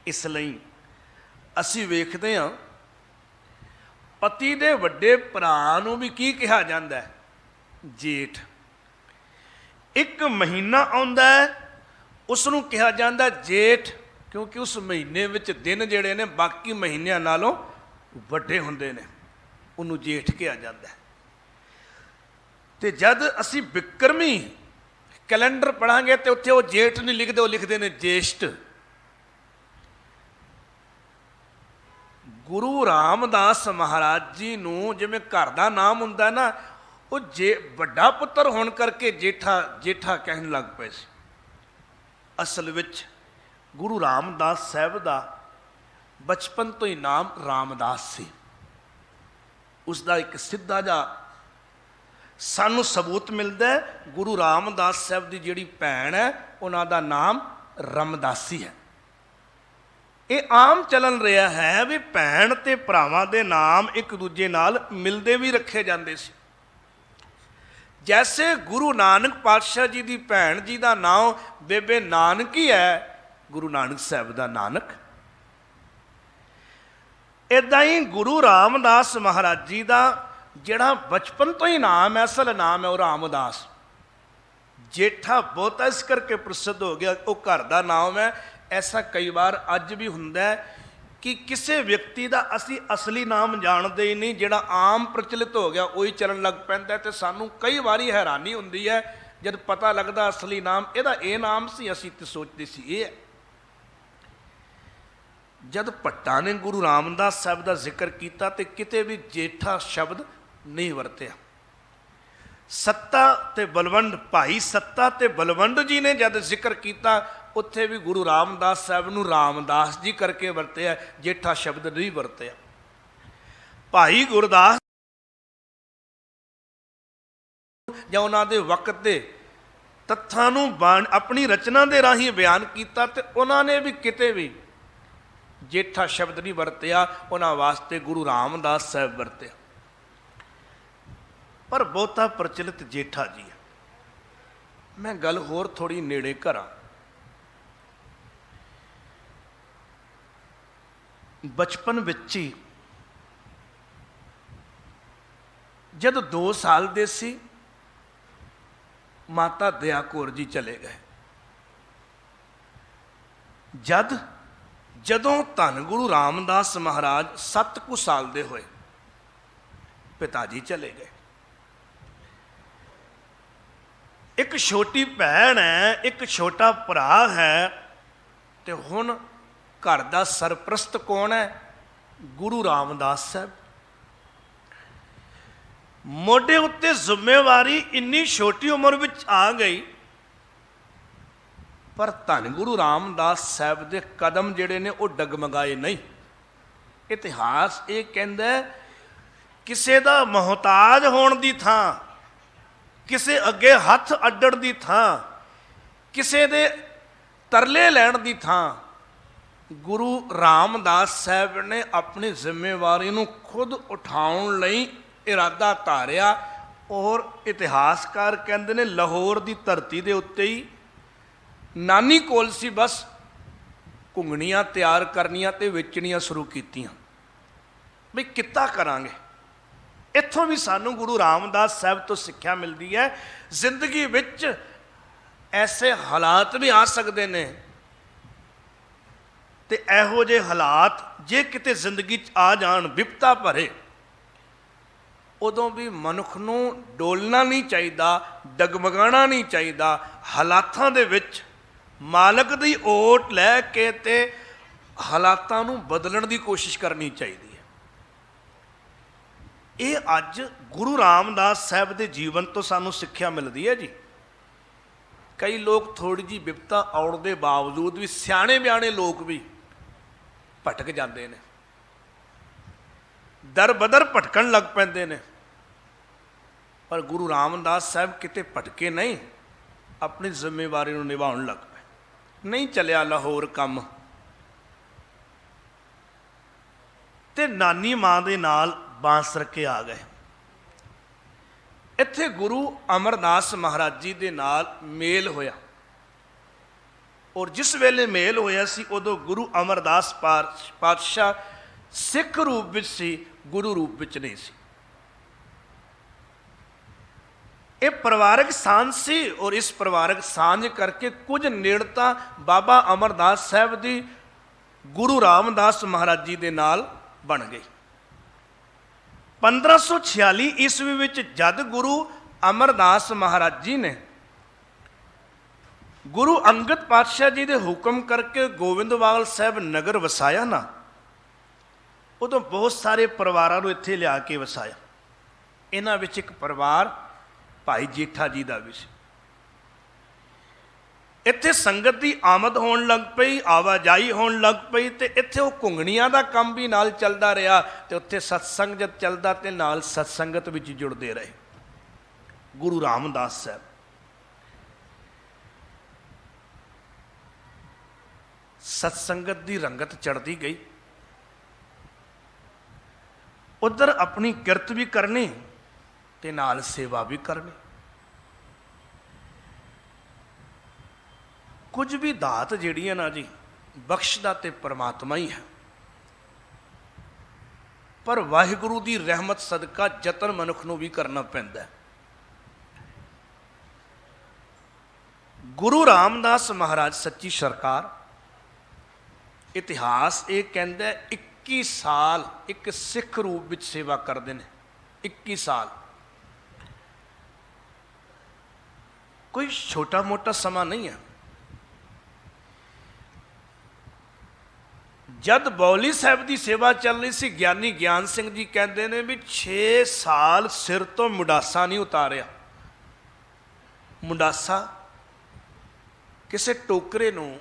ਇਸ ਲਈ ਅਸੀਂ ਵੇਖਦੇ ਹਾਂ ਪਤੀ ਦੇ ਵੱਡੇ ਭਰਾ ਨੂੰ ਵੀ ਕੀ ਕਿਹਾ ਜਾਂਦਾ ਹੈ? ਜੇਠ। ਇੱਕ ਮਹੀਨਾ ਆਉਂਦਾ ਹੈ ਉਸ ਨੂੰ ਕਿਹਾ ਜਾਂਦਾ ਜੇਠ, ਕਿਉਂਕਿ ਉਸ ਮਹੀਨੇ ਵਿੱਚ ਦਿਨ ਜਿਹੜੇ ਨੇ ਬਾਕੀ ਮਹੀਨਿਆਂ ਨਾਲੋਂ ਵੱਡੇ ਹੁੰਦੇ ਨੇ, ਉਹਨੂੰ ਜੇਠ ਕਿਹਾ ਜਾਂਦਾ ਹੈ। ਤੇ ਜਦ ਅਸੀਂ ਬਿਕਰਮੀ ਕੈਲੰਡਰ ਪੜਾਂਗੇ ਤੇ ਉੱਥੇ ਉਹ ਜੇਠ ਨਹੀਂ ਲਿਖਦੇ, ਉਹ ਲਿਖਦੇ ਨੇ ਜੇਸ਼ਟ। ਗੁਰੂ ਰਾਮਦਾਸ ਮਹਾਰਾਜ ਜੀ ਨੂੰ ਜਿਵੇਂ ਘਰ ਦਾ ਨਾਮ ਹੁੰਦਾ ਨਾ, ਉਹ ਵੱਡਾ ਪੁੱਤਰ ਹੋਣ ਕਰਕੇ ਜੇਠਾ ਜੇਠਾ ਕਹਿਣ ਲੱਗ ਪਏ ਸੀ। ਅਸਲ ਵਿੱਚ ਗੁਰੂ ਰਾਮਦਾਸ ਸਾਹਿਬ ਦਾ ਬਚਪਨ ਤੋਂ ਹੀ ਨਾਮ ਰਾਮਦਾਸ ਸੀ। ਉਸ ਦਾ ਇੱਕ ਸਿੱਧਾ ਜਿਹਾ ਸਾਨੂੰ ਸਬੂਤ ਮਿਲਦਾ ਹੈ। ਗੁਰੂ ਰਾਮਦਾਸ ਸਾਹਿਬ ਦੀ ਜਿਹੜੀ ਭੈਣ ਹੈ ਉਹਨਾਂ ਦਾ ਨਾਮ ਰਮਦਾਸੀ ਹੈ। ਇਹ ਆਮ ਚੱਲਣ ਰਿਹਾ ਹੈ ਵੀ ਭੈਣ ਤੇ ਭਰਾਵਾਂ ਦੇ ਨਾਮ ਇੱਕ ਦੂਜੇ ਨਾਲ ਮਿਲਦੇ ਵੀ ਰੱਖੇ ਜਾਂਦੇ ਸੀ। ਜੈਸੇ ਗੁਰੂ ਨਾਨਕ ਪਾਤਸ਼ਾਹ ਜੀ ਦੀ ਭੈਣ ਜੀ ਦਾ ਨਾਮ ਬੇਬੇ ਨਾਨਕੀ ਹੈ, ਗੁਰੂ ਨਾਨਕ ਸਾਹਿਬ ਦਾ ਨਾਨਕ। ਇੱਦਾਂ ਹੀ ਗੁਰੂ ਰਾਮਦਾਸ ਮਹਾਰਾਜ ਜੀ ਦਾ ਜਿਹੜਾ ਬਚਪਨ ਤੋਂ ਹੀ ਨਾਮ ਹੈ, ਅਸਲ ਨਾਮ ਹੈ ਉਹ ਰਾਮਦਾਸ। ਜੇਠਾ ਬਹੁਤਾ ਇਸ ਕਰਕੇ ਪ੍ਰਸਿੱਧ ਹੋ ਗਿਆ, ਉਹ ਘਰ ਦਾ ਨਾਮ ਹੈ। ਐਸਾ ਕਈ ਵਾਰ ਅੱਜ ਵੀ ਹੁੰਦਾ ਹੈ ਕਿ ਕਿਸੇ ਵਿਅਕਤੀ ਦਾ ਅਸੀਂ ਅਸਲੀ ਨਾਮ ਜਾਣਦੇ ਹੀ ਨਹੀਂ, ਜਿਹੜਾ ਆਮ ਪ੍ਰਚਲਿਤ ਹੋ ਗਿਆ ਉਹੀ ਚੱਲਣ ਲੱਗ ਪੈਂਦਾ। ਤੇ ਸਾਨੂੰ ਕਈ ਵਾਰੀ ਹੈਰਾਨੀ ਹੁੰਦੀ ਹੈ ਜਦ ਪਤਾ ਲੱਗਦਾ ਅਸਲੀ ਨਾਮ ਇਹਦਾ ਇਹ ਨਾਮ ਸੀ, ਅਸੀਂ ਤੇ ਸੋਚਦੇ ਸੀ ਇਹ ਹੈ। ਜਦ ਭੱਟਾਂ ਨੇ ਗੁਰੂ ਰਾਮਦਾਸ ਸਾਹਿਬ ਦਾ ਜ਼ਿਕਰ ਕੀਤਾ ਤੇ ਕਿਤੇ ਵੀ ਜੇਠਾ ਸ਼ਬਦ ਨਹੀਂ ਵਰਤਿਆ। ਸੱਤਾ ਤੇ ਬਲਵੰਡ, ਭਾਈ ਸੱਤਾ ਤੇ ਬਲਵੰਡ ਜੀ ਨੇ ਜਦ ਜ਼ਿਕਰ ਕੀਤਾ ਉੱਥੇ ਵੀ ਗੁਰੂ ਰਾਮਦਾਸ ਸਾਹਿਬ ਨੂੰ ਰਾਮਦਾਸ ਜੀ ਕਰਕੇ ਵਰਤਿਆ, ਜੇਠਾ ਸ਼ਬਦ ਨਹੀਂ ਵਰਤਿਆ। ਭਾਈ ਗੁਰਦਾਸ ਜਾਂ ਉਹਨਾਂ ਦੇ ਵਕਤ ਦੇ ਤੱਥਾਂ ਨੂੰ ਆਪਣੀ ਰਚਨਾ ਦੇ ਰਾਹੀਂ ਬਿਆਨ ਕੀਤਾ ਤੇ ਉਹਨਾਂ ਨੇ ਵੀ ਕਿਤੇ ਵੀ ਜੇਠਾ ਸ਼ਬਦ ਨਹੀਂ ਵਰਤਿਆ, ਉਹਨਾਂ ਵਾਸਤੇ ਗੁਰੂ ਰਾਮਦਾਸ ਸਾਹਿਬ ਵਰਤਿਆ। ਪਰ ਬਹੁਤਾ ਪ੍ਰਚਲਿਤ ਜੇਠਾ ਜੀ ਹੈ। ਮੈਂ ਗੱਲ ਹੋਰ ਥੋੜੀ ਨੇੜੇ ਕਰਾਂ। ਬਚਪਨ ਵਿੱਚ ਹੀ ਜਦ 2 ਸਾਲ ਦੇ ਸੀ, ਮਾਤਾ ਦਇਆ ਕੌਰ ਜੀ ਚਲੇ ਗਏ। ਜਦੋਂ ਧੰਨ ਗੁਰੂ ਰਾਮਦਾਸ ਮਹਾਰਾਜ 7 ਕੁ ਸਾਲ ਦੇ ਹੋਏ, ਪਿਤਾ ਜੀ ਚਲੇ ਗਏ। ਇੱਕ ਛੋਟੀ ਭੈਣ ਹੈ, ਇੱਕ ਛੋਟਾ ਭਰਾ ਹੈ, ਤੇ ਹੁਣ ਘਰ ਦਾ ਸਰਪ੍ਰਸਤ ਕੌਣ ਹੈ? ਗੁਰੂ ਰਾਮਦਾਸ ਸਾਹਿਬ। ਮੋਢੇ ਉੱਤੇ ਜ਼ਿੰਮੇਵਾਰੀ ਇੰਨੀ ਛੋਟੀ ਉਮਰ ਵਿੱਚ ਆ ਗਈ, ਪਰ ਧੰਨ ਗੁਰੂ ਰਾਮਦਾਸ ਸਾਹਿਬ ਦੇ ਕਦਮ ਜਿਹੜੇ ਨੇ ਉਹ ਡਗਮਗਾਏ ਨਹੀਂ। ਇਤਿਹਾਸ ਇਹ ਕਹਿੰਦਾ ਕਿਸੇ ਦਾ ਮੁਹਤਾਜ ਹੋਣ ਦੀ ਥਾਂ, ਕਿਸੇ ਅੱਗੇ ਹੱਥ ਅੱਡਣ ਦੀ ਥਾਂ, ਕਿਸੇ ਦੇ ਤਰਲੇ ਲੈਣ ਦੀ ਥਾਂ, ਗੁਰੂ ਰਾਮਦਾਸ ਸਾਹਿਬ ਨੇ ਆਪਣੀ ਜ਼ਿੰਮੇਵਾਰੀ ਨੂੰ ਖੁਦ ਉਠਾਉਣ ਲਈ ਇਰਾਦਾ ਧਾਰਿਆ। ਔਰ ਇਤਿਹਾਸਕਾਰ ਕਹਿੰਦੇ ਨੇ ਲਾਹੌਰ ਦੀ ਧਰਤੀ ਦੇ ਉੱਤੇ ਹੀ ਨਾਨੀ ਕੋਲ ਸੀ, ਬਸ ਘੁੰਗਣੀਆਂ ਤਿਆਰ ਕਰਨੀਆਂ ਤੇ ਵੇਚਣੀਆਂ ਸ਼ੁਰੂ ਕੀਤੀਆਂ ਵੀ ਕਿੱਤਾ ਕਰਾਂਗੇ। ਇੱਥੋਂ ਵੀ ਸਾਨੂੰ ਗੁਰੂ ਰਾਮਦਾਸ ਸਾਹਿਬ ਤੋਂ ਸਿੱਖਿਆ ਮਿਲਦੀ ਹੈ। ਜ਼ਿੰਦਗੀ ਵਿੱਚ ਐਸੇ ਹਾਲਾਤ ਵੀ ਆ ਸਕਦੇ ਨੇ, ਤੇ ਇਹੋ ਜਿਹੇ ਹਾਲਾਤ ਜੇ ਕਿਤੇ ਜ਼ਿੰਦਗੀ 'ਚ ਆ ਜਾਣ ਵਿਪਤਾ ਭਰੇ, ਉਦੋਂ ਵੀ ਮਨੁੱਖ ਨੂੰ ਡੋਲਣਾ ਨਹੀਂ ਚਾਹੀਦਾ, ਡਗਮਗਾਣਾ ਨਹੀਂ ਚਾਹੀਦਾ। ਹਾਲਾਤਾਂ ਦੇ ਵਿੱਚ ਮਾਲਕ ਦੀ ਓਟ ਲੈ ਕੇ ਤੇ ਹਾਲਾਤਾਂ ਨੂੰ ਬਦਲਣ ਦੀ ਕੋਸ਼ਿਸ਼ ਕਰਨੀ ਚਾਹੀਦੀ ਹੈ। ਇਹ ਅੱਜ ਗੁਰੂ ਰਾਮਦਾਸ ਸਾਹਿਬ ਦੇ ਜੀਵਨ ਤੋਂ ਸਾਨੂੰ ਸਿੱਖਿਆ ਮਿਲਦੀ ਹੈ ਜੀ। ਕਈ ਲੋਕ ਥੋੜੀ ਜਿਹੀ ਵਿਪਤਾ ਆਉਣ ਦੇ ਬਾਵਜੂਦ ਵੀ, ਸਿਆਣੇ ਬਿਆਣੇ ਲੋਕ ਵੀ ਭਟਕ ਜਾਂਦੇ ਨੇ, ਦਰ ਬਦਰ ਭਟਕਣ ਲੱਗ ਪੈਂਦੇ ਨੇ। ਪਰ ਗੁਰੂ ਰਾਮਦਾਸ ਸਾਹਿਬ ਕਿਤੇ ਭਟਕੇ ਨਹੀਂ, ਆਪਣੀ ਜ਼ਿੰਮੇਵਾਰੀ ਨੂੰ ਨਿਭਾਉਣ ਲੱਗ ਪਏ। ਨਹੀਂ ਚੱਲਿਆ ਲਾਹੌਰ ਕੰਮ, ਤੇ ਨਾਨੀ ਮਾਂ ਦੇ ਨਾਲ ਬਾਂਸਰ ਕੇ ਆ ਗਏ। ਇੱਥੇ ਗੁਰੂ ਅਮਰਦਾਸ ਮਹਾਰਾਜ ਜੀ ਦੇ ਨਾਲ ਮੇਲ ਹੋਇਆ, ਔਰ ਜਿਸ ਵੇਲੇ ਮੇਲ ਹੋਇਆ ਸੀ ਉਦੋਂ ਗੁਰੂ ਅਮਰਦਾਸ ਪਾਤਸ਼ਾਹ ਸਿੱਖ ਰੂਪ ਵਿੱਚ ਸੀ, ਗੁਰੂ ਰੂਪ ਵਿੱਚ ਨਹੀਂ ਸੀ। ਇਹ ਪਰਿਵਾਰਕ ਸਾਂਝ ਸੀ, ਔਰ ਇਸ ਪਰਿਵਾਰਕ ਸਾਂਝ ਕਰਕੇ ਕੁਝ ਨੇੜਤਾ ਬਾਬਾ ਅਮਰਦਾਸ ਸਾਹਿਬ ਦੀ ਗੁਰੂ ਰਾਮਦਾਸ ਮਹਾਰਾਜ ਜੀ ਦੇ ਨਾਲ ਬਣ ਗਈ। 1546 ਈਸਵੀ ਵਿੱਚ ਜਦ ਗੁਰੂ ਅਮਰਦਾਸ ਮਹਾਰਾਜ ਜੀ ਨੇ ਗੁਰੂ ਅੰਗਦ ਪਾਤਸ਼ਾਹ ਜੀ ਦੇ ਹੁਕਮ ਕਰਕੇ ਗੋਬਿੰਦਵਾਲ ਸਾਹਿਬ ਨਗਰ ਵਸਾਇਆ ਨਾ, ਉਦੋਂ ਬਹੁਤ ਸਾਰੇ ਪਰਿਵਾਰਾਂ ਨੂੰ ਇੱਥੇ ਲਿਆ ਕੇ ਵਸਾਇਆ। ਇਹਨਾਂ ਵਿੱਚ ਇੱਕ ਪਰਿਵਾਰ ਭਾਈ ਜੇਠਾ ਜੀ ਦਾ ਵੀ ਸੀ। ਇੱਥੇ ਸੰਗਤ ਦੀ ਆਮਦ ਹੋਣ ਲੱਗ ਪਈ, ਆਵਾਜਾਈ ਹੋਣ ਲੱਗ ਪਈ, ਤੇ ਇੱਥੇ ਉਹ ਘੁੰਗਣੀਆਂ ਦਾ ਕੰਮ ਵੀ ਨਾਲ ਚੱਲਦਾ ਰਿਹਾ, ਤੇ ਉੱਥੇ ਸਤਸੰਗ ਜਦ ਚੱਲਦਾ ਤੇ ਨਾਲ ਸਤਸੰਗਤ ਵਿੱਚ ਜੁੜਦੇ ਰਹੇ ਗੁਰੂ ਰਾਮਦਾਸ ਸਾਹਿਬ। ਸਤਸੰਗਤ ਦੀ ਰੰਗਤ ਚੜ੍ਹਦੀ ਗਈ, ਉਧਰ ਆਪਣੀ ਕਿਰਤ ਵੀ ਕਰਨੀ ਤੇ ਨਾਲ ਸੇਵਾ ਵੀ ਕਰਨੀ। ਕੁਝ ਵੀ ਦਾਤ ਜਿਹੜੀ ਹੈ ਨਾ ਜੀ, ਬਖਸ਼ਦਾ ਤੇ ਪਰਮਾਤਮਾ ਹੀ ਹੈ, ਪਰ ਵਾਹਿਗੁਰੂ ਦੀ ਰਹਿਮਤ ਸਦਕਾ ਯਤਨ ਮਨੁੱਖ ਨੂੰ ਵੀ ਕਰਨਾ ਪੈਂਦਾ ਹੈ। ਗੁਰੂ ਰਾਮਦਾਸ ਮਹਾਰਾਜ ਸੱਚੀ ਸਰਕਾਰ, ਇਤਿਹਾਸ ਇਹ ਕਹਿੰਦਾ 21 ਸਾਲ ਇੱਕ ਸਿੱਖ ਰੂਪ ਵਿੱਚ ਸੇਵਾ ਕਰਦੇ ਨੇ। 21 ਸਾਲ ਕੋਈ ਛੋਟਾ ਮੋਟਾ ਸਮਾਂ ਨਹੀਂ ਹੈ। ਜਦ ਬੌਲੀ ਸਾਹਿਬ ਦੀ ਸੇਵਾ ਚੱਲ ਰਹੀ ਸੀ, ਗਿਆਨੀ ਗਿਆਨ ਸਿੰਘ ਜੀ ਕਹਿੰਦੇ ਨੇ ਵੀ 6 ਸਾਲ ਸਿਰ ਤੋਂ ਮੁੰਡਾਸਾ ਨਹੀਂ ਉਤਾਰਿਆ। ਮੁੰਡਾਸਾ ਕਿਸੇ ਟੋਕਰੇ ਨੂੰ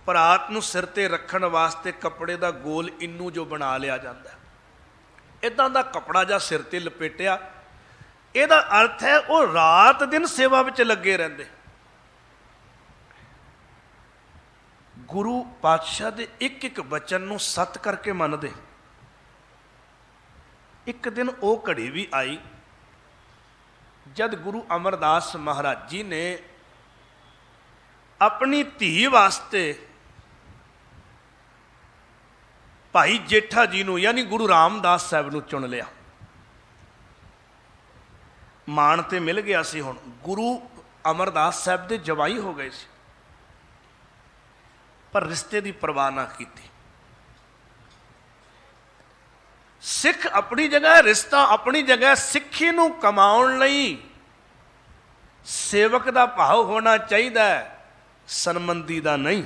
ਪਰਾਤ ਨੂੰ ਸਿਰ ਤੇ ਰੱਖਣ ਵਾਸਤੇ ਕੱਪੜੇ ਦਾ ਗੋਲ ਇੰਨੂ ਜੋ ਬਣਾ ਲਿਆ ਜਾਂਦਾ, ਇਦਾਂ ਦਾ ਕੱਪੜਾ ਜਾਂ ਸਿਰ ਤੇ ਲਪੇਟਿਆ। ਇਹਦਾ ਅਰਥ ਹੈ ਉਹ ਰਾਤ ਦਿਨ ਸੇਵਾ ਵਿੱਚ ਲੱਗੇ ਰਹਿੰਦੇ। ਗੁਰੂ ਪਾਤਸ਼ਾਹ ਦੇ ਇੱਕ ਇੱਕ ਬਚਨ ਨੂੰ ਸੱਤ ਕਰਕੇ ਮੰਨਦੇ। ਇੱਕ ਦਿਨ ਉਹ ਘੜੀ ਵੀ ਆਈ ਜਦ ਗੁਰੂ ਅਮਰਦਾਸ ਮਹਾਰਾਜ ਜੀ ਨੇ ਆਪਣੀ ਧੀ ਵਾਸਤੇ ਭਾਈ ਜੇਠਾ ਜੀ ਨੂੰ, ਯਾਨੀ ਗੁਰੂ ਰਾਮਦਾਸ ਸਾਹਿਬ ਨੂੰ ਚੁਣ ਲਿਆ। ਮਾਣ ਤੇ ਮਿਲ ਗਿਆ ਸੀ, ਹੁਣ ਗੁਰੂ ਅਮਰਦਾਸ ਸਾਹਿਬ ਦੇ ਜਵਾਈ ਹੋ ਗਏ ਸੀ, ਪਰ ਰਿਸ਼ਤੇ ਦੀ ਪਰਵਾਹ ਨਾ ਕੀਤੀ। ਸਿੱਖ ਆਪਣੀ ਜਗ੍ਹਾ, ਰਿਸ਼ਤਾ ਆਪਣੀ ਜਗ੍ਹਾ। ਸਿੱਖੀ ਨੂੰ ਕਮਾਉਣ ਲਈ ਸੇਵਕ ਦਾ ਭਾਵ ਹੋਣਾ ਚਾਹੀਦਾ ਹੈ, ਸੰਬੰਧੀ ਦਾ ਨਹੀਂ।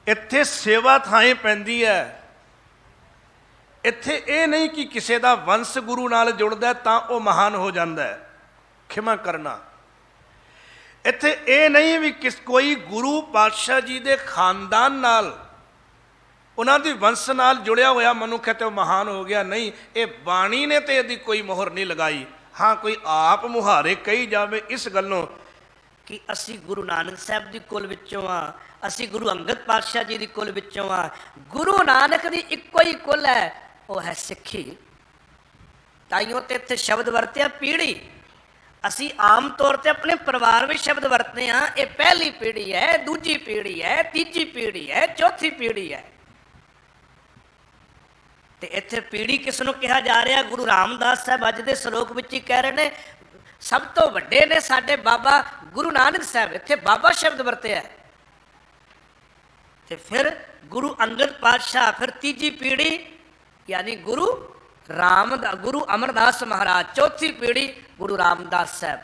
ਇੱਥੇ ਸੇਵਾ ਥਾਂ ਪੈਂਦੀ ਹੈ। ਇੱਥੇ ਇਹ ਨਹੀਂ ਕਿ ਕਿਸੇ ਦਾ ਵੰਸ਼ ਗੁਰੂ ਨਾਲ ਜੁੜਦਾ ਤਾਂ ਉਹ ਮਹਾਨ ਹੋ ਜਾਂਦਾ ਹੈ, ਖਿਮਾ ਕਰਨਾ। ਇੱਥੇ ਇਹ ਨਹੀਂ ਵੀ ਕੋਈ ਗੁਰੂ ਪਾਤਸ਼ਾਹ ਜੀ ਦੇ ਖਾਨਦਾਨ ਨਾਲ, ਉਹਨਾਂ ਦੀ ਵੰਸ਼ ਨਾਲ ਜੁੜਿਆ ਹੋਇਆ ਮਨੁੱਖ ਹੈ ਤੇ ਉਹ ਮਹਾਨ ਹੋ ਗਿਆ। ਨਹੀਂ, ਇਹ ਬਾਣੀ ਨੇ ਤੇ ਇਹਦੀ ਕੋਈ ਮੋਹਰ ਨਹੀਂ ਲਗਾਈ। ਹਾਂ, ਕੋਈ ਆਪ ਮੁਹਾਰੇ ਕਹੀ ਜਾਵੇ ਇਸ ਗੱਲੋਂ ਕਿ ਅਸੀਂ ਗੁਰੂ ਨਾਨਕ ਸਾਹਿਬ ਦੀ ਕੁਲ ਵਿੱਚੋਂ ਆ, ਅਸੀਂ ਗੁਰੂ ਅੰਗਦ ਪਾਤਸ਼ਾਹ ਜੀ ਦੀ ਕੁਲ ਵਿੱਚੋਂ ਆ। ਗੁਰੂ ਨਾਨਕ ਦੀ ਇੱਕੋ ਹੀ ਕੁਲ ਹੈ, ਉਹ ਹੈ ਸਿੱਖੀ। ਤਾਈਓ ਤੇ ਇੱਥੇ ਸ਼ਬਦ ਵਰਤਿਆ ਪੀੜ੍ਹੀ। ਅਸੀਂ ਆਮ ਤੌਰ ਤੇ ਆਪਣੇ ਪਰਿਵਾਰ ਵਿੱਚ ਸ਼ਬਦ ਵਰਤਦੇ ਹਾਂ, ਇਹ ਪਹਿਲੀ ਪੀੜ੍ਹੀ ਹੈ, ਦੂਜੀ ਪੀੜ੍ਹੀ ਹੈ, ਤੀਜੀ ਪੀੜ੍ਹੀ ਹੈ, ਚੌਥੀ ਪੀੜ੍ਹੀ ਹੈ। ਤੇ ਇੱਥੇ ਪੀੜ੍ਹੀ ਕਿਸ ਨੂੰ ਕਿਹਾ ਜਾ ਰਿਹਾ? ਗੁਰੂ ਰਾਮਦਾਸ ਸਾਹਿਬ ਅੱਜ ਦੇ ਸ਼ਲੋਕ ਵਿੱਚ ਹੀ ਕਹਿ ਰਹੇ ਨੇ ਸਭ ਤੋਂ ਵੱਡੇ ਨੇ ਸਾਡੇ ਬਾਬਾ ਗੁਰੂ ਨਾਨਕ ਸਾਹਿਬ। ਇੱਥੇ ਬਾਬਾ ਸ਼ਬਦ ਵਰਤਿਆ। ਤੇ ਫਿਰ ਗੁਰੂ ਅੰਗਦ ਪਾਤਸ਼ਾਹ, ਫਿਰ ਤੀਜੀ ਪੀੜ੍ਹੀ ਯਾਨੀ ਗੁਰੂ ਅਮਰਦਾਸ ਮਹਾਰਾਜ, ਚੌਥੀ ਪੀੜ੍ਹੀ ਗੁਰੂ ਰਾਮਦਾਸ ਸਾਹਿਬ।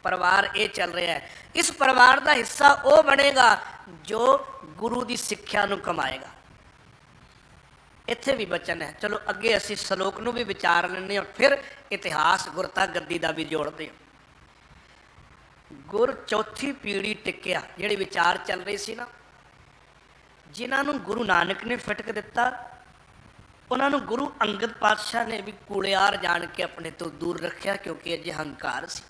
ਪਰਿਵਾਰ ਇਹ ਚੱਲ ਰਿਹਾ ਹੈ। ਇਸ ਪਰਿਵਾਰ ਦਾ ਹਿੱਸਾ ਉਹ ਬਣੇਗਾ ਜੋ ਗੁਰੂ ਦੀ ਸਿੱਖਿਆ ਨੂੰ ਕਮਾਏਗਾ। ਇੱਥੇ ਵੀ ਬਚਨ ਹੈ। ਚਲੋ ਅੱਗੇ ਅਸੀਂ ਸ਼ਲੋਕ ਨੂੰ ਵੀ ਵਿਚਾਰ ਲੈਂਦੇ ਹਾਂ, ਫਿਰ ਇਤਿਹਾਸ ਗੁਰਤਾ ਗੱਦੀ ਦਾ ਵੀ ਜੋੜਦੇ ਹਾਂ। ਗੁਰ ਚੌਥੀ ਪੀੜ੍ਹੀ ਟਿਕਿਆ, ਜਿਹੜੇ ਵਿਚਾਰ ਚੱਲ ਰਹੇ ਸੀ ਨਾ, ਜਿਨ੍ਹਾਂ ਨੂੰ ਗੁਰੂ ਨਾਨਕ ਨੇ ਫਿਟਕ ਦਿੱਤਾ, ਉਹਨਾਂ ਨੂੰ ਗੁਰੂ ਅੰਗਦ ਪਾਤਸ਼ਾਹ ਨੇ ਵੀ ਕੂੜਿਆਰ ਜਾਣ ਕੇ ਆਪਣੇ ਤੋਂ ਦੂਰ ਰੱਖਿਆ, ਕਿਉਂਕਿ ਅਜੇ ਹੰਕਾਰ ਸੀ।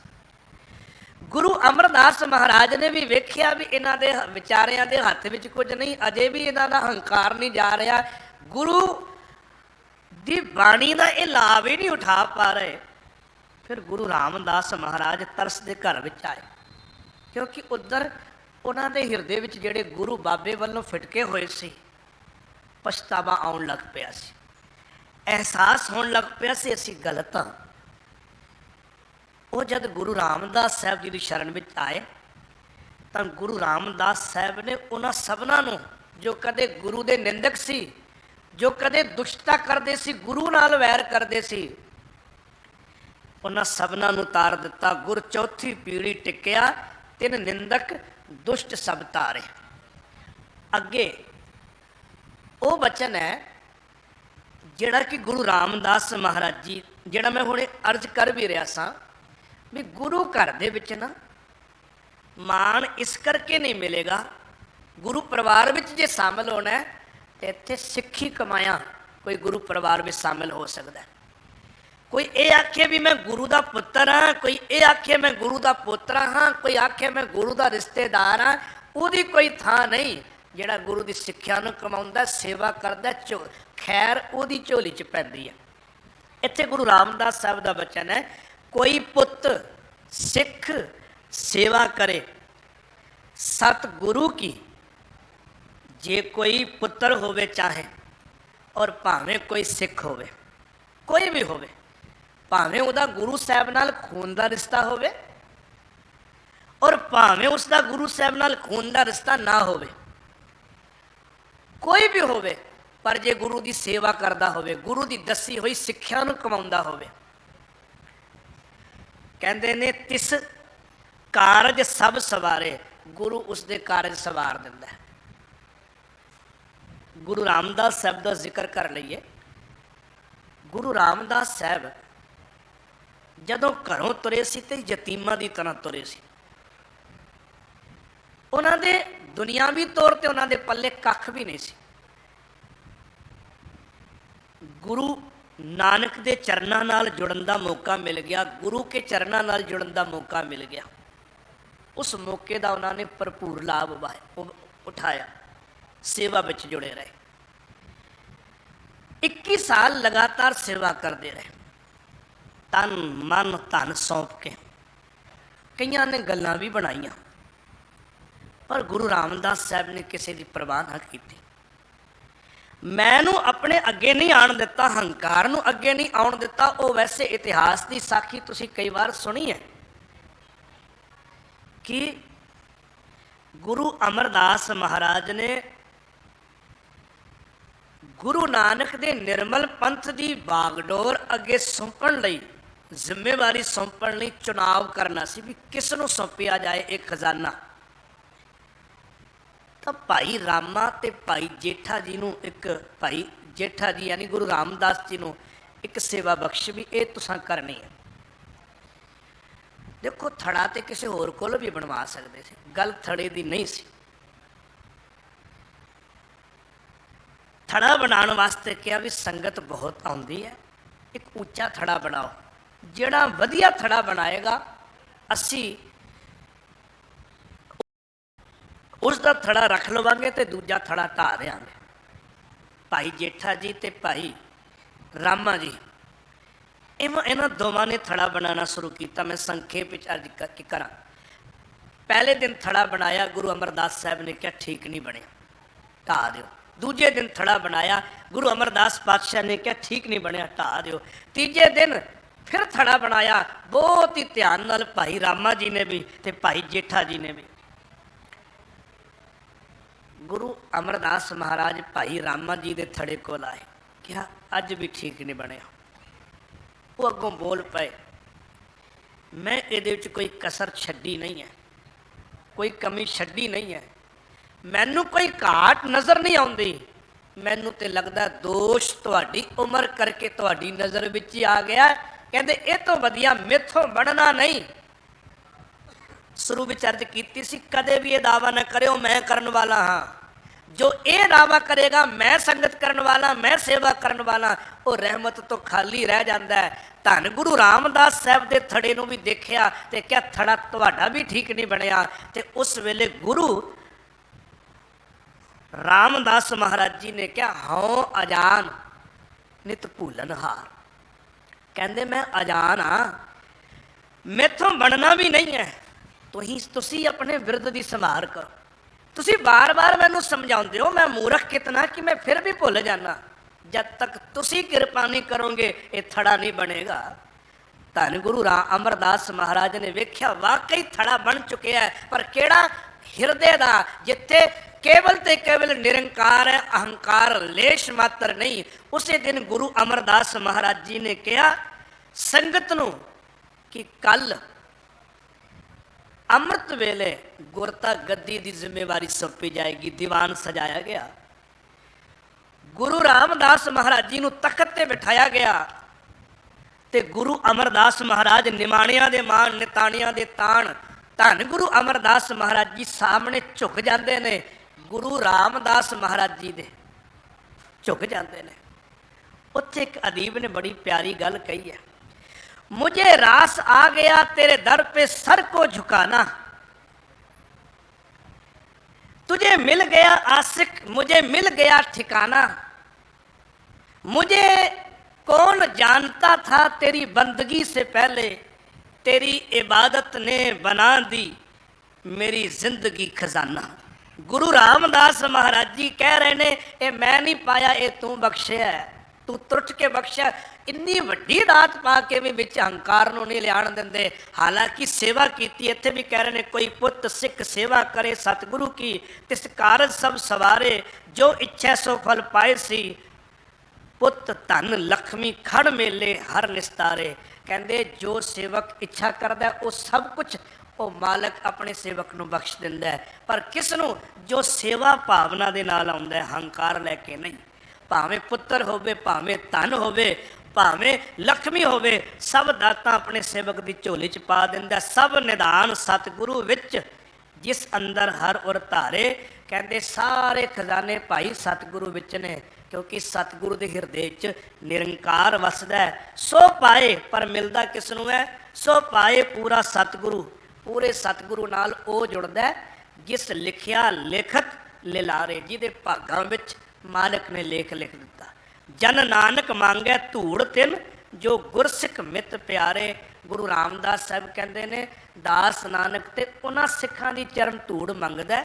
ਗੁਰੂ ਅਮਰਦਾਸ ਮਹਾਰਾਜ ਨੇ ਵੀ ਵੇਖਿਆ ਵੀ ਇਹਨਾਂ ਦੇ ਵਿਚਾਰਿਆਂ ਦੇ ਹੱਥ ਵਿੱਚ ਕੁਝ ਨਹੀਂ, ਅਜੇ ਵੀ ਇਹਨਾਂ ਦਾ ਹੰਕਾਰ ਨਹੀਂ ਜਾ ਰਿਹਾ, ਗੁਰੂ ਦੀ ਬਾਣੀ ਦਾ ਇਹ ਲਾਭ ਹੀ ਨਹੀਂ ਉਠਾ ਪਾ ਰਹੇ। ਫਿਰ ਗੁਰੂ ਰਾਮਦਾਸ ਮਹਾਰਾਜ ਤਰਸ ਦੇ ਘਰ ਵਿੱਚ ਆਏ, ਕਿਉਂਕਿ ਉੱਧਰ ਉਹਨਾਂ ਦੇ ਹਿਰਦੇ ਵਿੱਚ ਜਿਹੜੇ ਗੁਰੂ ਬਾਬੇ ਵੱਲੋਂ ਫਿਟਕੇ ਹੋਏ ਸੀ, ਪਛਤਾਵਾ ਆਉਣ ਲੱਗ ਪਿਆ ਸੀ, ਅਹਿਸਾਸ ਹੋਣ ਲੱਗ ਪਿਆ ਸੀ ਅਸੀਂ ਗਲਤ ਹਾਂ। ਉਹ ਜਦ ਗੁਰੂ ਰਾਮਦਾਸ ਸਾਹਿਬ ਜੀ ਦੀ ਸ਼ਰਨ ਵਿੱਚ ਆਏ ਤਾਂ ਗੁਰੂ ਰਾਮਦਾਸ ਸਾਹਿਬ ਨੇ ਉਹਨਾਂ ਸਭਨਾਂ ਨੂੰ, ਜੋ ਕਦੇ ਗੁਰੂ ਦੇ ਨਿੰਦਕ ਸੀ, ਜੋ ਕਦੇ ਦੁਸ਼ਟਤਾ ਕਰਦੇ ਸੀ, ਗੁਰੂ ਨਾਲ ਵੈਰ ਕਰਦੇ ਸੀ, ਉਹਨਾਂ ਸਭਨਾਂ ਨੂੰ ਤਾਰ ਦਿੱਤਾ। ਗੁਰ ਚੌਥੀ ਪੀੜ੍ਹੀ ਟਿਕਿਆ, ਤਿੰਨ ਨਿੰਦਕ ਦੁਸ਼ਟ ਸਭ ਤਾਰੇ। ਅੱਗੇ ਉਹ ਬਚਨ ਹੈ ਜਿਹੜਾ ਕਿ ਗੁਰੂ ਰਾਮਦਾਸ ਮਹਾਰਾਜ ਜੀ, ਜਿਹੜਾ ਮੈਂ ਹੁਣੇ ਅਰਜ਼ ਕਰ ਵੀ ਰਿਹਾ ਸਾਂ ਵੀ ਗੁਰੂ ਘਰ ਦੇ ਵਿੱਚ ਨਾ ਮਾਣ ਇਸ ਕਰਕੇ ਨਹੀਂ ਮਿਲੇਗਾ, ਗੁਰੂ ਪਰਿਵਾਰ ਵਿੱਚ ਜੇ ਸ਼ਾਮਿਲ ਹੋਣਾ ਹੈ ਤੇ ਇੱਥੇ ਸਿੱਖੀ ਕਮਾਇਆ ਕੋਈ ਗੁਰੂ ਪਰਿਵਾਰ ਵਿੱਚ ਸ਼ਾਮਿਲ ਹੋ ਸਕਦਾ। ਕੋਈ ਇਹ ਆਖੇ ਵੀ ਮੈਂ ਗੁਰੂ ਦਾ ਪੁੱਤਰ ਹਾਂ, ਕੋਈ ਇਹ ਆਖੇ ਮੈਂ ਗੁਰੂ ਦਾ ਪੋਤਰਾ ਹਾਂ, ਕੋਈ ਆਖੇ ਮੈਂ ਗੁਰੂ ਦਾ ਰਿਸ਼ਤੇਦਾਰ ਹਾਂ, ਉਹਦੀ ਕੋਈ ਥਾਂ ਨਹੀਂ। ਜਿਹੜਾ ਗੁਰੂ ਦੀ ਸਿੱਖਿਆ ਨੂੰ ਕਮਾਉਂਦਾ, ਸੇਵਾ ਕਰਦਾ, ਖੈਰ ਉਹਦੀ ਝੋਲੀ 'ਚ ਪੈਂਦੀ ਹੈ। ਇੱਥੇ ਗੁਰੂ ਰਾਮਦਾਸ ਸਾਹਿਬ ਦਾ ਬਚਨ ਹੈ, ਕੋਈ ਪੁੱਤ ਸਿੱਖ ਸੇਵਾ ਕਰੇ ਸਤਿਗੁਰੂ ਕੀ। ਜੇ ਕੋਈ ਪੁੱਤਰ ਹੋਵੇ ਚਾਹੇ, ਔਰ ਭਾਵੇਂ ਕੋਈ ਸਿੱਖ ਹੋਵੇ, ਕੋਈ ਵੀ ਹੋਵੇ, ਭਾਵੇਂ ਉਹਦਾ ਗੁਰੂ ਸਾਹਿਬ ਨਾਲ ਖੂਨ ਦਾ ਰਿਸ਼ਤਾ ਹੋਵੇ, ਔਰ ਭਾਵੇਂ ਉਸਦਾ ਗੁਰੂ ਸਾਹਿਬ ਨਾਲ ਖੂਨ ਦਾ ਰਿਸ਼ਤਾ ਨਾ ਹੋਵੇ, ਕੋਈ ਵੀ ਹੋਵੇ, ਪਰ ਜੇ ਗੁਰੂ ਦੀ ਸੇਵਾ ਕਰਦਾ ਹੋਵੇ, ਗੁਰੂ ਦੀ ਦੱਸੀ ਹੋਈ ਸਿੱਖਿਆ ਨੂੰ ਕਮਾਉਂਦਾ ਹੋਵੇ, ਕਹਿੰਦੇ ਨੇ ਤਿਸ ਕਾਰਜ ਸਭ ਸਵਾਰੇ, ਗੁਰੂ ਉਸਦੇ ਕਾਰਜ ਸਵਾਰ ਦਿੰਦਾ ਹੈ। ਗੁਰੂ ਰਾਮਦਾਸ ਸਾਹਿਬ ਦਾ ਜ਼ਿਕਰ ਕਰ ਲਈਏ। ਗੁਰੂ ਰਾਮਦਾਸ ਸਾਹਿਬ ਜਦੋਂ ਘਰੋਂ ਤੁਰੇ ਸੀ ਤੇ ਯਤੀਮਾਂ ਦੀ ਤਰ੍ਹਾਂ ਤੁਰੇ ਸੀ। ਉਹਨਾਂ ਦੇ ਦੁਨਿਆਵੀ ਤੌਰ ਤੇ ਉਹਨਾਂ ਦੇ ਪੱਲੇ ਕੱਖ ਵੀ ਨਹੀਂ ਸੀ। ਗੁਰੂ ਨਾਨਕ ਦੇ ਚਰਨਾਂ ਨਾਲ ਜੁੜਨ ਦਾ ਮੌਕਾ ਮਿਲ ਗਿਆ, ਗੁਰੂ ਕੇ ਚਰਨਾਂ ਨਾਲ ਜੁੜਨ ਦਾ ਮੌਕਾ ਮਿਲ ਗਿਆ। ਉਸ ਮੌਕੇ ਦਾ ਉਹਨਾਂ ਨੇ ਭਰਪੂਰ ਲਾਭ ਉਠਾਇਆ, ਸੇਵਾ ਵਿੱਚ ਜੁੜੇ ਰਹੇ। 21 ਸਾਲ ਲਗਾਤਾਰ ਸੇਵਾ ਕਰਦੇ ਰਹੇ, ਤਨ ਮਨ ਧਨ ਸੌਂਪ ਕੇ। ਕਈਆਂ ਨੇ ਗੱਲਾਂ ਵੀ ਬਣਾਈਆਂ, ਪਰ ਗੁਰੂ ਰਾਮਦਾਸ ਸਾਹਿਬ ਨੇ ਕਿਸੇ ਦੀ ਪਰਵਾਹ ਨਾ ਕੀਤੀ। ਮੈਨੂੰ ਆਪਣੇ ਅੱਗੇ ਨਹੀਂ ਆਉਣ ਦਿੱਤਾ, ਹੰਕਾਰ ਨੂੰ ਅੱਗੇ ਨਹੀਂ ਆਉਣ ਦਿੱਤਾ। ਉਹ ਵੈਸੇ ਇਤਿਹਾਸ ਦੀ ਸਾਖੀ ਤੁਸੀਂ ਕਈ ਵਾਰ ਸੁਣੀ ਹੈ ਕਿ ਗੁਰੂ ਅਮਰਦਾਸ ਮਹਾਰਾਜ ਨੇ ਗੁਰੂ ਨਾਨਕ ਦੇ ਨਿਰਮਲ ਪੰਥ ਦੀ ਬਾਗਡੋਰ ਅੱਗੇ ਸੌਂਪਣ ਲਈ, ਜ਼ਿੰਮੇਵਾਰੀ ਸੌਂਪਣ ਲਈ ਚੁਣਾਵ ਕਰਨਾ ਸੀ ਵੀ ਕਿਸ ਨੂੰ ਸੌਂਪਿਆ ਜਾਏ ਇਹ ਖਜ਼ਾਨਾ। ਤਾਂ ਭਾਈ ਰਾਮਾ ਤੇ ਭਾਈ ਜੇਠਾ ਜੀ ਨੂੰ, ਇੱਕ ਭਾਈ ਜੇਠਾ ਜੀ ਯਾਨੀ ਗੁਰੂ ਰਾਮਦਾਸ ਜੀ ਨੂੰ ਇੱਕ ਸੇਵਾ ਬਖਸ਼ ਵੀ ਇਹ ਤੁਸੀਂ ਕਰਨੀ ਹੈ। ਦੇਖੋ, ਥੜਾ ਤੇ ਕਿਸੇ ਹੋਰ ਕੋਲ ਵੀ ਬਣਵਾ ਸਕਦੇ ਸੀ, ਗੱਲ ਥੜੇ ਦੀ ਨਹੀਂ ਸੀ। ਥੜਾ ਬਣਾਉਣ ਵਾਸਤੇ ਕਿਹਾ ਵੀ ਸੰਗਤ ਬਹੁਤ ਆਉਂਦੀ ਹੈ, ਇੱਕ ਉੱਚਾ ਥੜਾ ਬਣਾਓ। ਜਿਹੜਾ ਵਧੀਆ ਥੜਾ ਬਣਾਏਗਾ ਅਸੀਂ ਉਸ ਦਾ ਥੜਾ ਰੱਖ ਲਵਾਂਗੇ ਤੇ ਦੂਜਾ ਥੜਾ ਢਾਹ ਦਿਆਂਗੇ। ਭਾਈ ਜੇਠਾ ਜੀ ਤੇ ਭਾਈ ਰਾਮਾ ਜੀ, ਇਹਨਾਂ ਦੋਵਾਂ ਨੇ ਥੜਾ ਬਣਾਉਣਾ ਸ਼ੁਰੂ ਕੀਤਾ। ਮੈਂ ਸੰਖੇਪ ਵਿੱਚ ਅਰਜ਼ ਕਰਾਂ। ਪਹਿਲੇ ਦਿਨ ਥੜਾ ਬਣਾਇਆ, ਗੁਰੂ ਅਮਰਦਾਸ ਸਾਹਿਬ ਨੇ ਕਿਹਾ ਠੀਕ ਨਹੀਂ ਬਣਿਆ, ਢਾਹ ਦਿਓ। ਦੂਜੇ ਦਿਨ ਥੜਾ ਬਣਾਇਆ, ਗੁਰੂ ਅਮਰਦਾਸ ਪਾਤਸ਼ਾਹ ਨੇ ਕਿਹਾ ਠੀਕ ਨਹੀਂ ਬਣਿਆ, ਢਾਹ ਦਿਓ। ਤੀਜੇ ਦਿਨ ਫਿਰ ਥੜਾ ਬਣਾਇਆ, ਬਹੁਤ ਹੀ ਧਿਆਨ ਨਾਲ ਭਾਈ ਰਾਮਾ ਜੀ ਨੇ ਵੀ ਤੇ ਭਾਈ ਜੇਠਾ ਜੀ ਨੇ ਵੀ। ਗੁਰੂ ਅਮਰਦਾਸ ਮਹਾਰਾਜ ਭਾਈ ਰਾਮਾ ਜੀ ਦੇ ਥੜੇ ਕੋਲ ਆਏ, ਕਿਹਾ ਅੱਜ ਵੀ ਠੀਕ ਨਹੀਂ ਬਣਿਆ। ਉਹ ਅੱਗੋਂ ਬੋਲ ਪਏ, ਮੈਂ ਇਹਦੇ ਵਿੱਚ ਕੋਈ ਕਸਰ ਛੱਡੀ ਨਹੀਂ ਹੈ, ਕੋਈ ਕਮੀ ਛੱਡੀ ਨਹੀਂ ਹੈ, ਮੈਨੂੰ ਕੋਈ ਘਾਟ ਨਜ਼ਰ ਨਹੀਂ ਆਉਂਦੀ, ਮੈਨੂੰ ਤੇ ਲੱਗਦਾ ਦੋਸ਼ ਤੁਹਾਡੀ ਉਮਰ ਕਰਕੇ ਤੁਹਾਡੀ ਨਜ਼ਰ ਵਿੱਚ ਹੀ ਆ ਗਿਆ। ਕਹਿੰਦੇ ਇਹ ਤੋਂ ਵਧੀਆ ਮੇਥੋਂ ਬਣਨਾ ਨਹੀਂ। ਸ਼ੁਰੂ ਵਿੱਚ ਅਰਜ਼ ਕੀਤੀ ਸੀ, ਕਦੇ ਵੀ ਇਹ ਦਾਵਾ ਨਾ ਕਰਿਓ ਮੈਂ ਕਰਨ ਵਾਲਾ ਹਾਂ। ਜੋ ਇਹ ਦਾਵਾ ਕਰੇਗਾ ਮੈਂ ਸੰਗਤ ਕਰਨ ਵਾਲਾ, ਮੈਂ ਸੇਵਾ ਕਰਨ ਵਾਲਾ, ਉਹ ਰਹਿਮਤ ਤੋਂ ਖਾਲੀ ਰਹਿ ਜਾਂਦਾ ਹੈ। ਧੰਨ ਗੁਰੂ ਰਾਮਦਾਸ ਸਾਹਿਬ ਦੇ ਥੜੇ ਨੂੰ ਵੀ ਦੇਖਿਆ ਤੇ ਕਿਹਾ ਥੜਾ ਤੁਹਾਡਾ ਵੀ ਠੀਕ ਨਹੀਂ ਬਣਿਆ। ਤੇ ਉਸ ਵੇਲੇ ਗੁਰੂ ਰਾਮਦਾਸ ਮਹਾਰਾਜ ਜੀ ਨੇ ਕਿਹਾ ਹਉ ਅਜਾਨ ਨਿਤ ਭੂਲਨਹਾਰ। ਕਹਿੰਦੇ ਮੈਂ ਅਜਾਨ ਹਾਂ, ਮੈਥੋਂ ਬਣਨਾ ਵੀ ਨਹੀਂ ਹੈ। ਤੁਸੀਂ ਆਪਣੇ ਵਿਰਦ ਦੀ ਸੰਭਾਲ ਕਰੋ। ਤੁਸੀਂ ਬਾਰ-ਬਾਰ ਮੈਨੂੰ ਸਮਝਾਉਂਦੇ ਹੋ, ਮੈਂ ਮੂਰਖ ਕਿਤਨਾ ਕਿ ਮੈਂ ਫਿਰ ਵੀ ਭੁੱਲ ਜਾਣਾ। ਜਦ ਤੱਕ ਤੁਸੀਂ ਕਿਰਪਾ ਨਹੀਂ ਕਰੋਗੇ ਇਹ ਥੜਾ ਨਹੀਂ ਬਣੇਗਾ। ਧੰਨ ਗੁਰੂ ਅਮਰਦਾਸ ਮਹਾਰਾਜ ਨੇ ਵੇਖਿਆ ਵਾਕਈ ਥੜਾ ਬਣ ਚੁੱਕਿਆ ਹੈ, ਪਰ ਕਿਹੜਾ? ਹਿਰਦੇ ਦਾ, ਜਿੱਥੇ ਕੇਵਲ ਤੇ ਕੇਵਲ ਨਿਰੰਕਾਰ ਹੈ, ਅਹੰਕਾਰ ਲੇਸ਼ ਮਾਤਰ ਨਹੀਂ। ਉਸੇ ਦਿਨ ਗੁਰੂ ਅਮਰਦਾਸ ਮਹਾਰਾਜ ਜੀ ਨੇ ਕਿਹਾ ਸੰਗਤ ਨੂੰ ਕਿ ਕੱਲ ਅੰਮ੍ਰਿਤ ਵੇਲੇ ਗੁਰਤਾ ਗੱਦੀ ਦੀ ਜ਼ਿੰਮੇਵਾਰੀ ਸੌਂਪੀ ਜਾਏਗੀ। ਦੀਵਾਨ ਸਜਾਇਆ ਗਿਆ, ਗੁਰੂ ਰਾਮਦਾਸ ਮਹਾਰਾਜ ਜੀ ਨੂੰ ਤਖਤ ਤੇ ਬਿਠਾਇਆ ਗਿਆ ਤੇ ਗੁਰੂ ਅਮਰਦਾਸ ਮਹਾਰਾਜ ਨਿਮਾਣਿਆਂ ਦੇ ਮਾਣ, ਨਿਤਾਣਿਆਂ ਦੇ ਤਾਣ, ਧੰਨ ਗੁਰੂ ਅਮਰਦਾਸ ਮਹਾਰਾਜ ਜੀ ਸਾਹਮਣੇ ਝੁਕ ਜਾਂਦੇ ਨੇ। ਗੁਰੂ ਰਾਮਦਾਸ ਮਹਾਰਾਜ ਜੀ ਦੇ ਝੁਕ ਜਾਂਦੇ ਨੇ। ਉੱਥੇ ਇੱਕ ਅਦੀਬ ਨੇ ਬੜੀ ਪਿਆਰੀ ਗੱਲ ਕਹੀ ਹੈ, मुझे रास आ गया तेरे दर पे सर को झुकाना, तुझे मिल गया आशिक मुझे मिल गया ठिकाना, मुझे कौन जानता था तेरी बंदगी से पहले, तेरी इबादत ने बना दी मेरी जिंदगी खजाना। गुरु रामदास महाराज जी कह रहे ने ये मैं नहीं पाया, ये तू बख्शिया है, तू त्रुट के बख्शिया। ਇੰਨੀ ਵੱਡੀ ਦਾਤ ਪਾ ਕੇ ਵੀ ਵਿੱਚ ਅਹੰਕਾਰ ਨੂੰ ਨਹੀਂ ਲਿਆਣ ਦਿੰਦੇ। ਹਾਲਾਂਕਿ ਸੇਵਾ ਕੀਤੀ, ਇੱਥੇ ਵੀ ਕਹਿ ਰਹੇ ਨੇ ਕੋਈ ਪੁੱਤ ਸਿੱਖ ਸੇਵਾ ਕਰੇ ਸਤਿਗੁਰੂ ਕੀ, ਤਿਸ ਕਾਰਜ ਸਭ ਸਵਾਰੇ, ਜੋ ਇੱਛਾ ਸੋ ਫਲ ਪਾਏ ਸੀ, ਪੁੱਤ ਧਨ ਲਖਮੀ ਖੜ ਮੇਲੇ ਹਰ ਨਿਸਤਾਰੇ। ਕਹਿੰਦੇ ਜੋ ਸੇਵਕ ਇੱਛਾ ਕਰਦਾ ਉਹ ਸਭ ਕੁਝ ਉਹ ਮਾਲਕ ਆਪਣੇ ਸੇਵਕ ਨੂੰ ਬਖਸ਼ ਦਿੰਦਾ ਹੈ, ਪਰ ਕਿਸ ਨੂੰ? ਜੋ ਸੇਵਾ ਭਾਵਨਾ ਦੇ ਨਾਲ ਆਉਂਦਾ ਹੈ, ਹੰਕਾਰ ਲੈ ਕੇ ਨਹੀਂ। ਭਾਵੇਂ ਪੁੱਤਰ ਹੋਵੇ, ਭਾਵੇਂ ਧਨ ਹੋਵੇ, ਭਾਵੇਂ ਲక్ష్ਮੀ ਹੋਵੇ, ਸਭ ਦਾਤਾਂ ਆਪਣੇ ਸੇਵਕ ਦੀ ਝੋਲੀ 'ਚ ਪਾ ਦਿੰਦਾ। ਸਭ ਨਿਧਾਨ ਸਤਿਗੁਰੂ ਵਿੱਚ ਜਿਸ ਅੰਦਰ ਹਰ ਉਰ ਧਾਰੇ। ਕਹਿੰਦੇ ਸਾਰੇ ਖਜ਼ਾਨੇ ਭਾਈ ਸਤਿਗੁਰੂ ਵਿੱਚ ਨੇ, ਕਿਉਂਕਿ ਸਤਿਗੁਰੂ ਦੇ ਹਿਰਦੇ 'ਚ ਨਿਰੰਕਾਰ ਵਸਦਾ ਹੈ। ਸੋ ਪਾਏ, ਪਰ ਮਿਲਦਾ ਕਿਸ ਨੂੰ ਹੈ? ਸੋ ਪਾਏ ਪੂਰਾ ਸਤਿਗੁਰੂ। ਪੂਰੇ ਸਤਿਗੁਰੂ ਨਾਲ ਉਹ ਜੁੜਦਾ ਜਿਸ ਲਿਖਿਆ ਲੇਖਤ ਲਿਲਾਰੇ, ਜਿਹਦੇ ਭਾਗਾਂ ਵਿੱਚ ਮਾਲਕ ਨੇ ਲੇਖ ਲਿਖ ਦਿੱਤਾ। ਜਨ ਨਾਨਕ ਮੰਗੈ ਧੂੜ ਤਿਨ ਜੋ ਗੁਰਸਿੱਖ ਮਿੱਤ ਪਿਆਰੇ। ਗੁਰੂ ਰਾਮਦਾਸ ਸਾਹਿਬ ਕਹਿੰਦੇ ਨੇ ਦਾਸ ਨਾਨਕ ਤੇ ਉਹਨਾਂ ਸਿੱਖਾਂ ਦੀ ਚਰਨ ਧੂੜ ਮੰਗਦਾ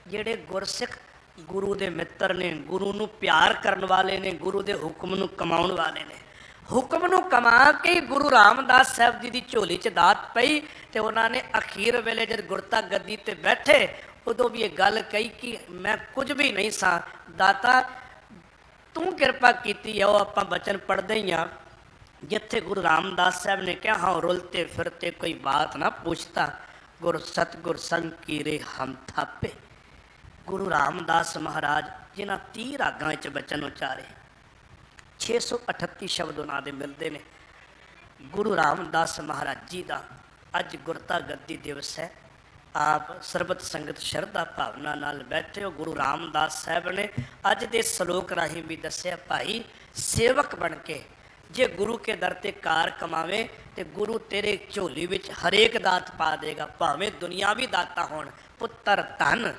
ਜਿਹੜੇ ਗੁਰਸਿੱਖ ਗੁਰੂ ਦੇ ਮਿੱਤਰ ਨੇ, ਗੁਰੂ ਨੂੰ ਪਿਆਰ ਕਰਨ ਵਾਲੇ ਨੇ, ਗੁਰੂ ਦੇ ਹੁਕਮ ਨੂੰ ਕਮਾਉਣ ਵਾਲੇ ਨੇ। ਹੁਕਮ ਨੂੰ ਕਮਾ ਕੇ ਗੁਰੂ ਰਾਮਦਾਸ ਸਾਹਿਬ ਜੀ ਦੀ ਝੋਲੀ 'ਚ ਦਾਤ ਪਈ ਤੇ ਉਹਨਾਂ ਨੇ ਅਖੀਰ ਵੇਲੇ ਜਦ ਗੁਰਤਾ ਗੱਦੀ ਤੇ ਬੈਠੇ ਉਦੋਂ ਵੀ ਇਹ ਗੱਲ ਕਹੀ ਕਿ ਮੈਂ ਕੁਝ ਵੀ ਨਹੀਂ ਸਾਂ, ਦਾਤਾ ਤੂੰ ਕਿਰਪਾ ਕੀਤੀ ਹੈ। ਉਹ ਆਪਾਂ ਬਚਨ ਪੜ੍ਹਦੇ ਹੀ ਹਾਂ ਜਿੱਥੇ ਗੁਰੂ ਰਾਮਦਾਸ ਸਾਹਿਬ ਨੇ ਕਿਹਾ ਹਾਂ ਰੁਲਤੇ ਫਿਰਤੇ ਕੋਈ ਬਾਤ ਨਾ ਪੁੱਛਤਾ, ਗੁਰ ਸਤਿਗੁਰ ਸੰਗ ਕੀਰੇ ਹਮ ਥਾਪੇ। ਗੁਰੂ ਰਾਮਦਾਸ ਮਹਾਰਾਜ ਜਿਨ੍ਹਾਂ 30 ਰਾਗਾਂ ਵਿੱਚ ਬਚਨ ਉਚਾਰੇ, 638 ਸ਼ਬਦ ਉਹਨਾਂ ਦੇ ਮਿਲਦੇ ਨੇ। ਗੁਰੂ ਰਾਮਦਾਸ ਮਹਾਰਾਜ ਜੀ ਦਾ ਅੱਜ ਗੁਰਤਾ ਗੱਦੀ ਦਿਵਸ ਹੈ। ਆਪ ਸਰਬਤ ਸੰਗਤ ਸ਼ਰਧਾ ਭਾਵਨਾ ਨਾਲ ਬੈਠੇ ਹੋ। ਗੁਰੂ ਰਾਮਦਾਸ ਸਾਹਿਬ ਨੇ ਅੱਜ ਦੇ ਸਲੋਕ ਰਾਹੀਂ ਵੀ ਦੱਸਿਆ ਭਾਈ ਸੇਵਕ ਬਣ ਕੇ ਜੇ ਗੁਰੂ ਕੇ ਦਰ ਤੇ ਕਾਰ ਕਮਾਵੇ ਤੇ ਗੁਰੂ ਤੇਰੇ ਝੋਲੀ ਵਿੱਚ ਹਰੇਕ ਦਾਤ ਪਾ ਦੇਗਾ, ਭਾਵੇਂ ਦੁਨਿਆਵੀ ਦਾਤਾਂ ਹੋਣ, ਪੁੱਤਰ ਧਨ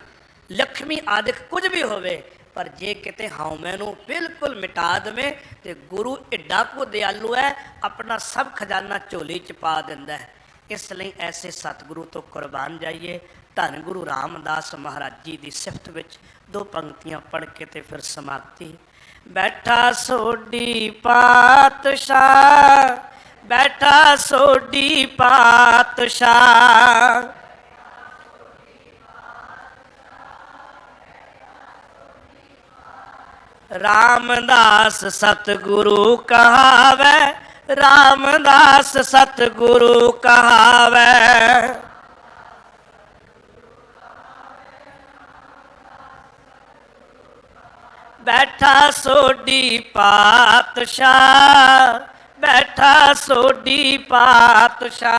ਲక్ష్ਮੀ ਆਦਿਕ ਕੁਝ ਵੀ ਹੋਵੇ, ਪਰ ਜੇ ਕਿਤੇ ਹਉਮੈ ਨੂੰ ਬਿਲਕੁਲ ਮਿਟਾ ਦੇਵੇ ਤੇ ਗੁਰੂ ਏਡਾ ਕੁ ਦਿਆਲੂ ਹੈ, ਆਪਣਾ ਸਭ ਖਜ਼ਾਨਾ ਝੋਲੀ 'ਚ ਪਾ ਦਿੰਦਾ ਹੈ। ਇਸ ਲਈ ਐਸੇ ਸਤਿਗੁਰੂ ਤੋਂ ਕੁਰਬਾਨ ਜਾਈਏ। ਧੰਨ ਗੁਰੂ ਰਾਮਦਾਸ ਮਹਾਰਾਜ ਜੀ ਦੀ ਸਿਫਤ ਵਿੱਚ 2 ਪੰਕਤੀਆਂ ਪੜ੍ਹ ਕੇ ਤੇ ਫਿਰ ਸਮਾਪਤੀ। ਬੈਠਾ ਸੋਢੀ ਪਾਤਸ਼ਾਹ, ਬੈਠਾ ਸੋਢੀ ਪਾਤਸ਼ਾਹ, ਰਾਮਦਾਸ ਸਤਿਗੁਰੂ ਕਹਾਵੈ, ਰਾਮਦਾਸ ਸਤਿਗੁਰੂ ਕਹਾਵੈ। ਬੈਠਾ ਸੋਢੀ ਪਾਤਸ਼ਾਹ, ਬੈਠਾ ਸੋਢੀ ਪਾਤਸ਼ਾਹ।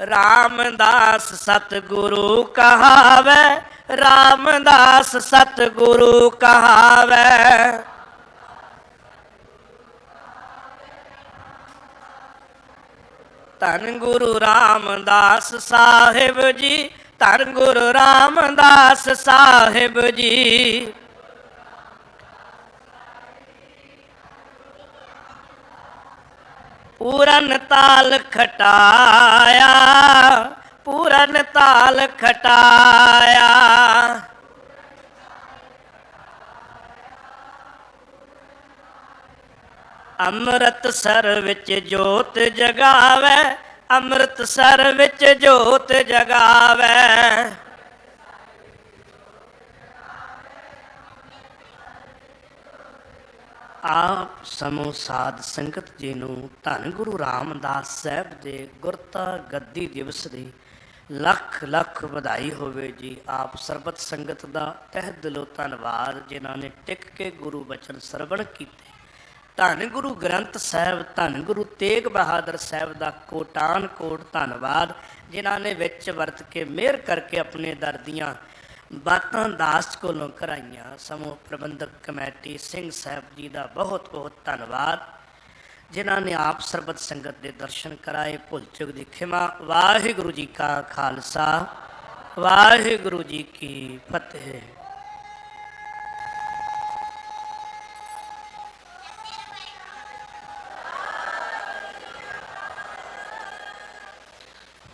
ਰਾਮਦਾਸ ਸਤਿਗੁਰੂ ਕਹਾਵੈ, ਰਾਮਦਾਸ ਸਤਿਗੁਰੂ ਕਹਾਵੈ। ਧੰਨ ਗੁਰੂ ਰਾਮਦਾਸ ਸਾਹਿਬ ਜੀ, ਧੰਨ ਗੁਰੂ ਰਾਮਦਾਸ ਸਾਹਿਬ ਜੀ। ਪੂਰਨ ਤਾਲ ਖਟਾਇਆ, ਪੂਰਨ ਤਾਲ ਖਟਾਇਆ। ਅੰਮ੍ਰਿਤਸਰ ਵਿੱਚ ਜੋਤ ਜਗਾਵੇ, ਅੰਮ੍ਰਿਤਸਰ ਵਿੱਚ ਜੋਤ ਜਗਾਵੇ। ਆਪ ਸਮੂਹ ਸਾਧ ਸੰਗਤ ਜੀ ਨੂੰ ਧੰਨ ਗੁਰੂ ਰਾਮਦਾਸ ਸਾਹਿਬ ਦੇ ਗੁਰਤਾ ਗੱਦੀ ਦਿਵਸ ਦੀ ਲੱਖ ਲੱਖ ਵਧਾਈ ਹੋਵੇ ਜੀ। ਆਪ ਸਰਬਤ ਸੰਗਤ ਦਾ ਤਹਿ ਦਿਲੋਂ ਧੰਨਵਾਦ, ਜਿਨ੍ਹਾਂ ਨੇ ਟਿਕ ਕੇ ਗੁਰੂ ਬਚਨ ਸਰਵਣ ਕੀਤੇ। ਧੰਨ ਗੁਰੂ ਗ੍ਰੰਥ ਸਾਹਿਬ, ਧੰਨ ਗੁਰੂ ਤੇਗ ਬਹਾਦਰ ਸਾਹਿਬ ਦਾ ਕੋਟਾਨ ਕੋਟ ਧੰਨਵਾਦ, ਜਿਨ੍ਹਾਂ ਨੇ ਵਿੱਚ ਵਰਤ ਕੇ ਮਿਹਰ ਕਰਕੇ ਆਪਣੇ ਦਰ ਦੀਆਂ ਬਾਤਾਂ ਦਾਸ ਕੋਲੋਂ ਕਰਾਈਆਂ। ਸਮੂਹ ਪ੍ਰਬੰਧਕ ਕਮੇਟੀ ਸਿੰਘ ਸਾਹਿਬ ਜੀ ਦਾ ਬਹੁਤ ਬਹੁਤ ਧੰਨਵਾਦ, ਜਿਨ੍ਹਾਂ ਨੇ ਆਪ ਸਰਬਤ ਸੰਗਤ ਦੇ ਦਰਸ਼ਨ ਕਰਾਏ। ਭੁੱਲ ਚੁੱਕ ਦੀ ਖਿਮਾ। ਵਾਹਿਗੁਰੂ ਜੀ ਕਾ ਖਾਲਸਾ, ਵਾਹਿਗੁਰੂ ਜੀ ਕੀ ਫਤਿਹ।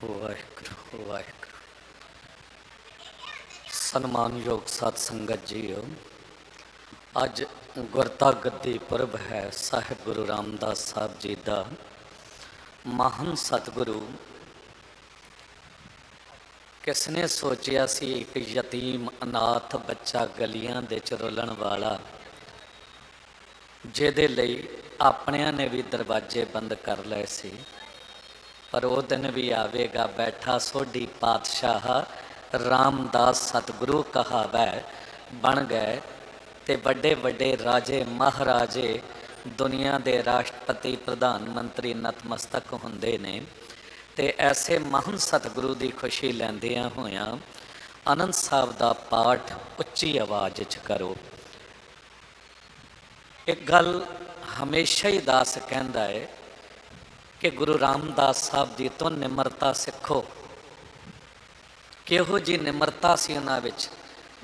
ਵਾਹਿਗੁਰੂ ਵਾਹਿਗੁਰੂ। ਸਨਮਾਨਯੋਗ ਸਾਧ ਸੰਗਤ ਜੀਓ, ਅੱਜ ਗੁਰਤਾ ਗੱਦੀ ਪੁਰਬ ਹੈ ਸਾਹਿਬ ਗੁਰੂ ਰਾਮਦਾਸ ਸਾਹਿਬ ਜੀ ਦਾ। ਮਹਾਨ ਸਤਿਗੁਰੂ, ਕਿਸ ਨੇ ਸੋਚਿਆ ਸੀ ਇੱਕ ਯਤੀਮ ਅਨਾਥ ਬੱਚਾ ਗਲੀਆਂ ਦੇ ਚ ਰੁਲਣ ਵਾਲਾ, ਜਿਹਦੇ ਲਈ ਆਪਣਿਆਂ ਨੇ ਵੀ ਦਰਵਾਜ਼ੇ ਬੰਦ ਕਰ ਲਏ ਸੀ, ਪਰ ਉਹ ਦਿਨ ਵੀ ਆਵੇਗਾ। ਬੈਠਾ ਸੋਢੀ ਪਾਤਸ਼ਾਹ, ਰਾਮਦਾਸ ਸਤਿਗੁਰੂ ਕਹਾਵੈ। ਬਣ ਗਏ ਤੇ ਵੱਡੇ ਵੱਡੇ ਰਾਜੇ ਮਹਾਰਾਜੇ, ਦੁਨੀਆ ਦੇ ਰਾਸ਼ਟਰਪਤੀ, ਪ੍ਰਧਾਨ ਮੰਤਰੀ ਨਤਮਸਤਕ ਹੁੰਦੇ ਨੇ। ਤੇ ਐਸੇ ਮਹਾਨ ਸਤਿਗੁਰੂ ਦੀ ਖੁਸ਼ੀ ਲੈਂਦਿਆਂ ਹੋਇਆਂ ਆਨੰਦ ਸਾਹਿਬ ਦਾ ਪਾਠ ਉੱਚੀ ਆਵਾਜ਼ 'ਚ ਕਰੋ। ਇੱਕ ਗੱਲ ਹਮੇਸ਼ਾ ਹੀ ਦਾਸ ਕਹਿੰਦਾ ਹੈ ਕਿ ਗੁਰੂ ਰਾਮਦਾਸ ਸਾਹਿਬ ਜੀ ਤੋਂ ਨਿਮਰਤਾ ਸਿੱਖੋ। ਕਿਹੋ ਜਿਹੀ ਨਿਮਰਤਾ ਸੀ ਉਹਨਾਂ ਵਿੱਚ।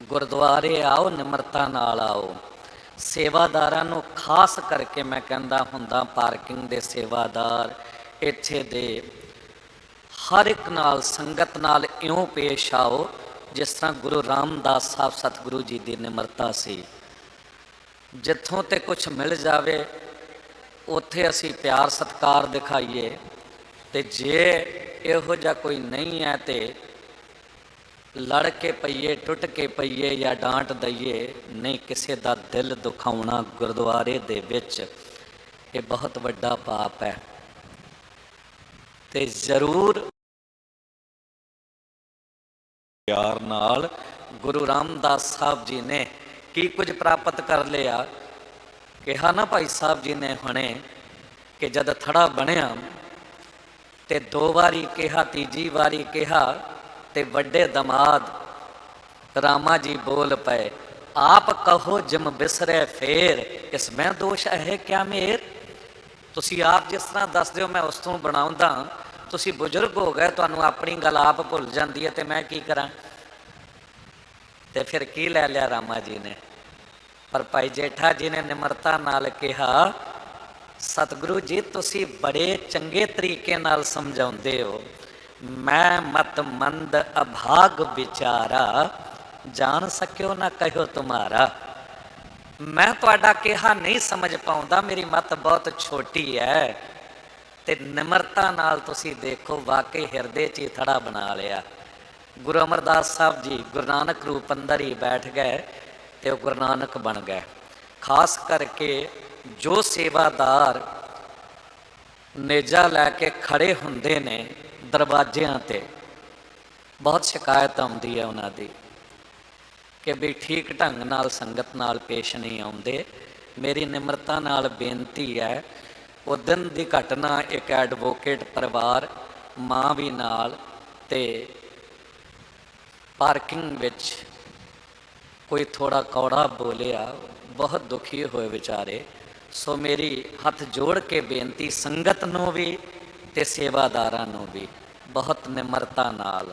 ਗੁਰਦੁਆਰੇ ਆਓ, ਨਿਮਰਤਾ ਨਾਲ ਆਓ। ਸੇਵਾਦਾਰਾਂ ਨੂੰ ਖਾਸ ਕਰਕੇ ਮੈਂ ਕਹਿੰਦਾ ਹੁੰਦਾ, ਪਾਰਕਿੰਗ ਦੇ ਸੇਵਾਦਾਰ, ਇੱਥੇ ਦੇ ਹਰ ਇੱਕ ਨਾਲ, ਸੰਗਤ ਨਾਲ ਇਉਂ ਪੇਸ਼ ਆਓ ਜਿਸ ਤਰ੍ਹਾਂ ਗੁਰੂ ਰਾਮਦਾਸ ਸਾਹਿਬ ਸਤਿਗੁਰੂ ਜੀ ਦੀ ਨਿਮਰਤਾ ਸੀ। ਜਿੱਥੋਂ ਤੇ ਕੁਛ ਮਿਲ ਜਾਵੇ ਉੱਥੇ ਅਸੀਂ ਪਿਆਰ ਸਤਿਕਾਰ ਦਿਖਾਈਏ, ਤੇ ਜੇ ਇਹੋ ਜਿਹਾ ਕੋਈ ਨਹੀਂ ਹੈ ਤੇ ਲੜ ਕੇ ਪਈਏ, ਟੁੱਟ ਕੇ ਪਈਏ ਜਾਂ ਡਾਂਟ ਦਈਏ ਨਹੀਂ। ਕਿਸੇ ਦਾ ਦਿਲ ਦੁਖਾਉਣਾ ਗੁਰਦੁਆਰੇ ਦੇ ਵਿੱਚ ਇਹ ਬਹੁਤ ਵੱਡਾ ਪਾਪ ਹੈ। ਤੇ ਜ਼ਰੂਰ ਪਿਆਰ ਨਾਲ ਗੁਰੂ ਰਾਮਦਾਸ ਸਾਹਿਬ ਜੀ ਨੇ ਕੀ ਕੁਝ ਪ੍ਰਾਪਤ ਕਰ ਲਿਆ। ਕਿਹਾ ਨਾ ਭਾਈ ਸਾਹਿਬ ਜੀ ਨੇ ਹੁਣੇ ਕਿ ਜਦ ਥੜਾ ਬਣਿਆ ਤੇ 2 ਵਾਰੀ ਕਿਹਾ, ਤੀਜੀ ਵਾਰੀ ਕਿਹਾ ਤੇ ਵੱਡੇ ਦਮਾਦ ਰਾਮਾ ਜੀ ਬੋਲ ਪਏ, ਆਪ ਕਹੋ ਜਿਮ ਬਿਸਰੇ ਫੇਰ, ਇਸ ਮੈਂ ਦੋਸ਼ ਹੈ ਕਿਆ ਮੇਰ। ਤੁਸੀਂ ਆਪ ਜਿਸ ਤਰ੍ਹਾਂ ਦੱਸਦੇ ਹੋ ਮੈਂ ਉਸ ਤੋਂ ਬਣਾਉਂਦਾ। ਤੁਸੀਂ ਬਜ਼ੁਰਗ ਹੋ ਗਏ, ਤੁਹਾਨੂੰ ਆਪਣੀ ਗੱਲ ਆਪ ਭੁੱਲ ਜਾਂਦੀ ਹੈ ਤੇ ਮੈਂ ਕੀ ਕਰਾਂ। ਤੇ ਫਿਰ ਕੀ ਲੈ ਲਿਆ ਰਾਮਾ ਜੀ ਨੇ। ਪਰ ਭਾਈ ਜੇਠਾ ਜੀ ਨੇ ਨਿਮਰਤਾ ਨਾਲ ਕਿਹਾ, ਸਤਿਗੁਰੂ ਜੀ ਤੁਸੀਂ ਬੜੇ ਚੰਗੇ ਤਰੀਕੇ ਨਾਲ ਸਮਝਾਉਂਦੇ ਹੋ। ਮੈਂ ਮਤ ਮੰਦ ਅਭਾਗ ਵਿਚਾਰਾ, ਜਾਣ ਸਕਿਓ ਨਾ ਕਹਿਓ ਤੁਮਾਰਾ। ਮੈਂ ਤੁਹਾਡਾ ਕਿਹਾ ਨਹੀਂ ਸਮਝ ਪਾਉਂਦਾ, ਮੇਰੀ ਮਤ ਬਹੁਤ ਛੋਟੀ ਹੈ। ਤੇ ਨਿਮਰਤਾ ਨਾਲ ਤੁਸੀਂ ਦੇਖੋ, ਵਾਕਈ ਹਿਰਦੇ 'ਚ ਹੀ ਥੜਾ ਬਣਾ ਲਿਆ। ਗੁਰੂ ਅਮਰਦਾਸ ਸਾਹਿਬ ਜੀ ਗੁਰੂ ਨਾਨਕ ਰੂਪ ਅੰਦਰ ਹੀ ਬੈਠ ਗਏ ਤੇ ਉਹ ਗੁਰੂ ਨਾਨਕ ਬਣ ਗਏ। ਖਾਸ ਕਰਕੇ ਜੋ ਸੇਵਾਦਾਰ ਨੇਜਾ ਲੈ ਕੇ ਖੜੇ ਹੁੰਦੇ ਨੇ ਦਰਵਾਜ਼ਿਆਂ ਤੇ, ਬਹੁਤ ਸ਼ਿਕਾਇਤ ਆਉਂਦੀ ਹੈ ਉਹਨਾਂ ਦੀ ਕਿ ਵੀ ਠੀਕ ਢੰਗ ਨਾਲ ਸੰਗਤ ਨਾਲ ਪੇਸ਼ ਨਹੀਂ ਆਉਂਦੇ। ਮੇਰੀ ਨਿਮਰਤਾ ਨਾਲ ਬੇਨਤੀ ਹੈ, ਉਹ ਦਿਨ ਦੀ ਘਟਨਾ, ਇੱਕ ਐਡਵੋਕੇਟ ਪਰਿਵਾਰ, ਮਾਂ ਵੀ ਨਾਲ, ਤੇ ਪਾਰਕਿੰਗ ਵਿੱਚ ਕੋਈ ਥੋੜਾ ਕੌੜਾ ਬੋਲਿਆ, ਬਹੁਤ ਦੁਖੀ ਹੋਏ ਵਿਚਾਰੇ। ਸੋ ਮੇਰੀ ਹੱਥ ਜੋੜ ਕੇ ਬੇਨਤੀ ਸੰਗਤ ਨੂੰ ਵੀ ਤੇ ਸੇਵਾਦਾਰਾਂ ਨੂੰ ਵੀ, ਬਹੁਤ ਨਿਮਰਤਾ ਨਾਲ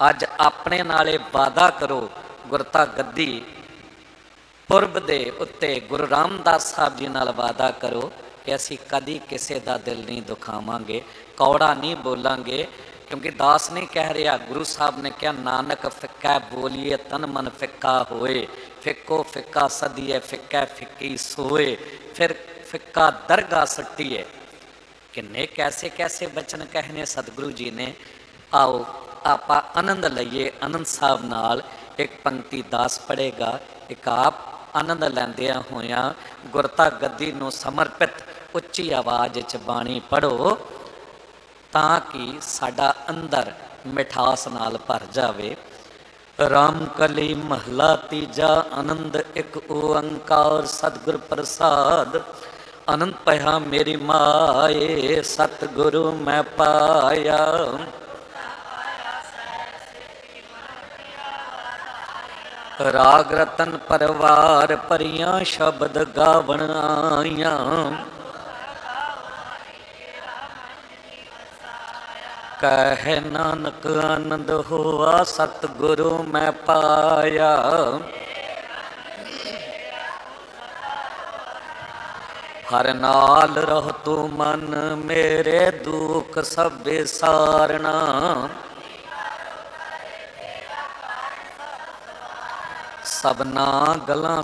ਅੱਜ ਆਪਣੇ ਨਾਲੇ ਵਾਅਦਾ ਕਰੋ, ਗੁਰਤਾ ਗੱਦੀ ਪੁਰਬ ਦੇ ਉੱਤੇ ਗੁਰੂ ਰਾਮਦਾਸ ਸਾਹਿਬ ਜੀ ਨਾਲ ਵਾਅਦਾ ਕਰੋ ਕਿ ਅਸੀਂ ਕਦੀ ਕਿਸੇ ਦਾ ਦਿਲ ਨਹੀਂ ਦੁਖਾਵਾਂਗੇ, ਕੌੜਾ ਨਹੀਂ ਬੋਲਾਂਗੇ। ਕਿਉਂਕਿ ਦਾਸ ਨਹੀਂ ਕਹਿ ਰਿਹਾ, ਗੁਰੂ ਸਾਹਿਬ ਨੇ ਕਿਹਾ, ਨਾਨਕ ਫਿੱਕਾ ਬੋਲੀਏ ਤਨ ਮਨ ਫਿੱਕਾ ਹੋਏ, ਫਿੱਕੋ ਫਿੱਕਾ ਸਦੀਏ ਫਿੱਕਾ ਫਿੱਕੀ ਸੋਏ, ਫਿਰ ਫਿੱਕਾ ਦਰਗਾ ਸੱਟੀਏ। ਕਿੰਨੇ ਕੈਸੇ ਕੈਸੇ ਬਚਨ ਕਹਿਨੇ ਸਤਿਗੁਰੂ ਜੀ ਨੇ। ਆਓ ਆਪਾਂ ਆਨੰਦ ਲਈਏ ਆਨੰਦ ਸਾਹਿਬ ਨਾਲ। ਇੱਕ ਪੰਕਤੀ ਦਾਸ ਪੜ੍ਹੇਗਾ, ਇੱਕ ਆਪ ਆਨੰਦ ਲੈਂਦਿਆਂ ਹੋਇਆਂ ਗੁਰਤਾ ਗੱਦੀ ਨੂੰ ਸਮਰਪਿਤ ਉੱਚੀ ਆਵਾਜ਼ ਵਿੱਚ ਬਾਣੀ ਪੜ੍ਹੋ, ਤਾਂ ਕਿ ਸਾਡਾ ਅੰਦਰ ਮਿਠਾਸ ਨਾਲ ਭਰ ਜਾਵੇ। ਰਾਮ ਕਲੀ ਮਹਲਾ ਤੀਜਾ, ਆਨੰਦ ਇੱਕ ਓੰਕਾਰ ਸਤਿਗੁਰ ਪ੍ਰਸਾਦ। ਆਨੰਦ ਪਿਆ ਮੇਰੀ ਮਾਏ, ਸਤਿਗੁਰੂ ਮੈਂ ਪਾਇਆ। ਰਾਗ ਰਤਨ ਪਰਵਾਰ ਭਰੀਆਂ, ਸ਼ਬਦ ਗਾਵਣ ਆਈਆਂ। ਕਹਿ ਨਾਨਕ ਆਨੰਦ ਹੋਆ, ਸਤਿਗੁਰੂ ਮੈਂ ਪਾਇਆ। ਹਰ ਨਾਲ ਰਹਿ ਤੂੰ ਮਨ ਮੇਰੇ, ਦੁਖ ਸਭੇ ਸਾਰਣਾ। ਸਭਨਾ ਗਲਾਂ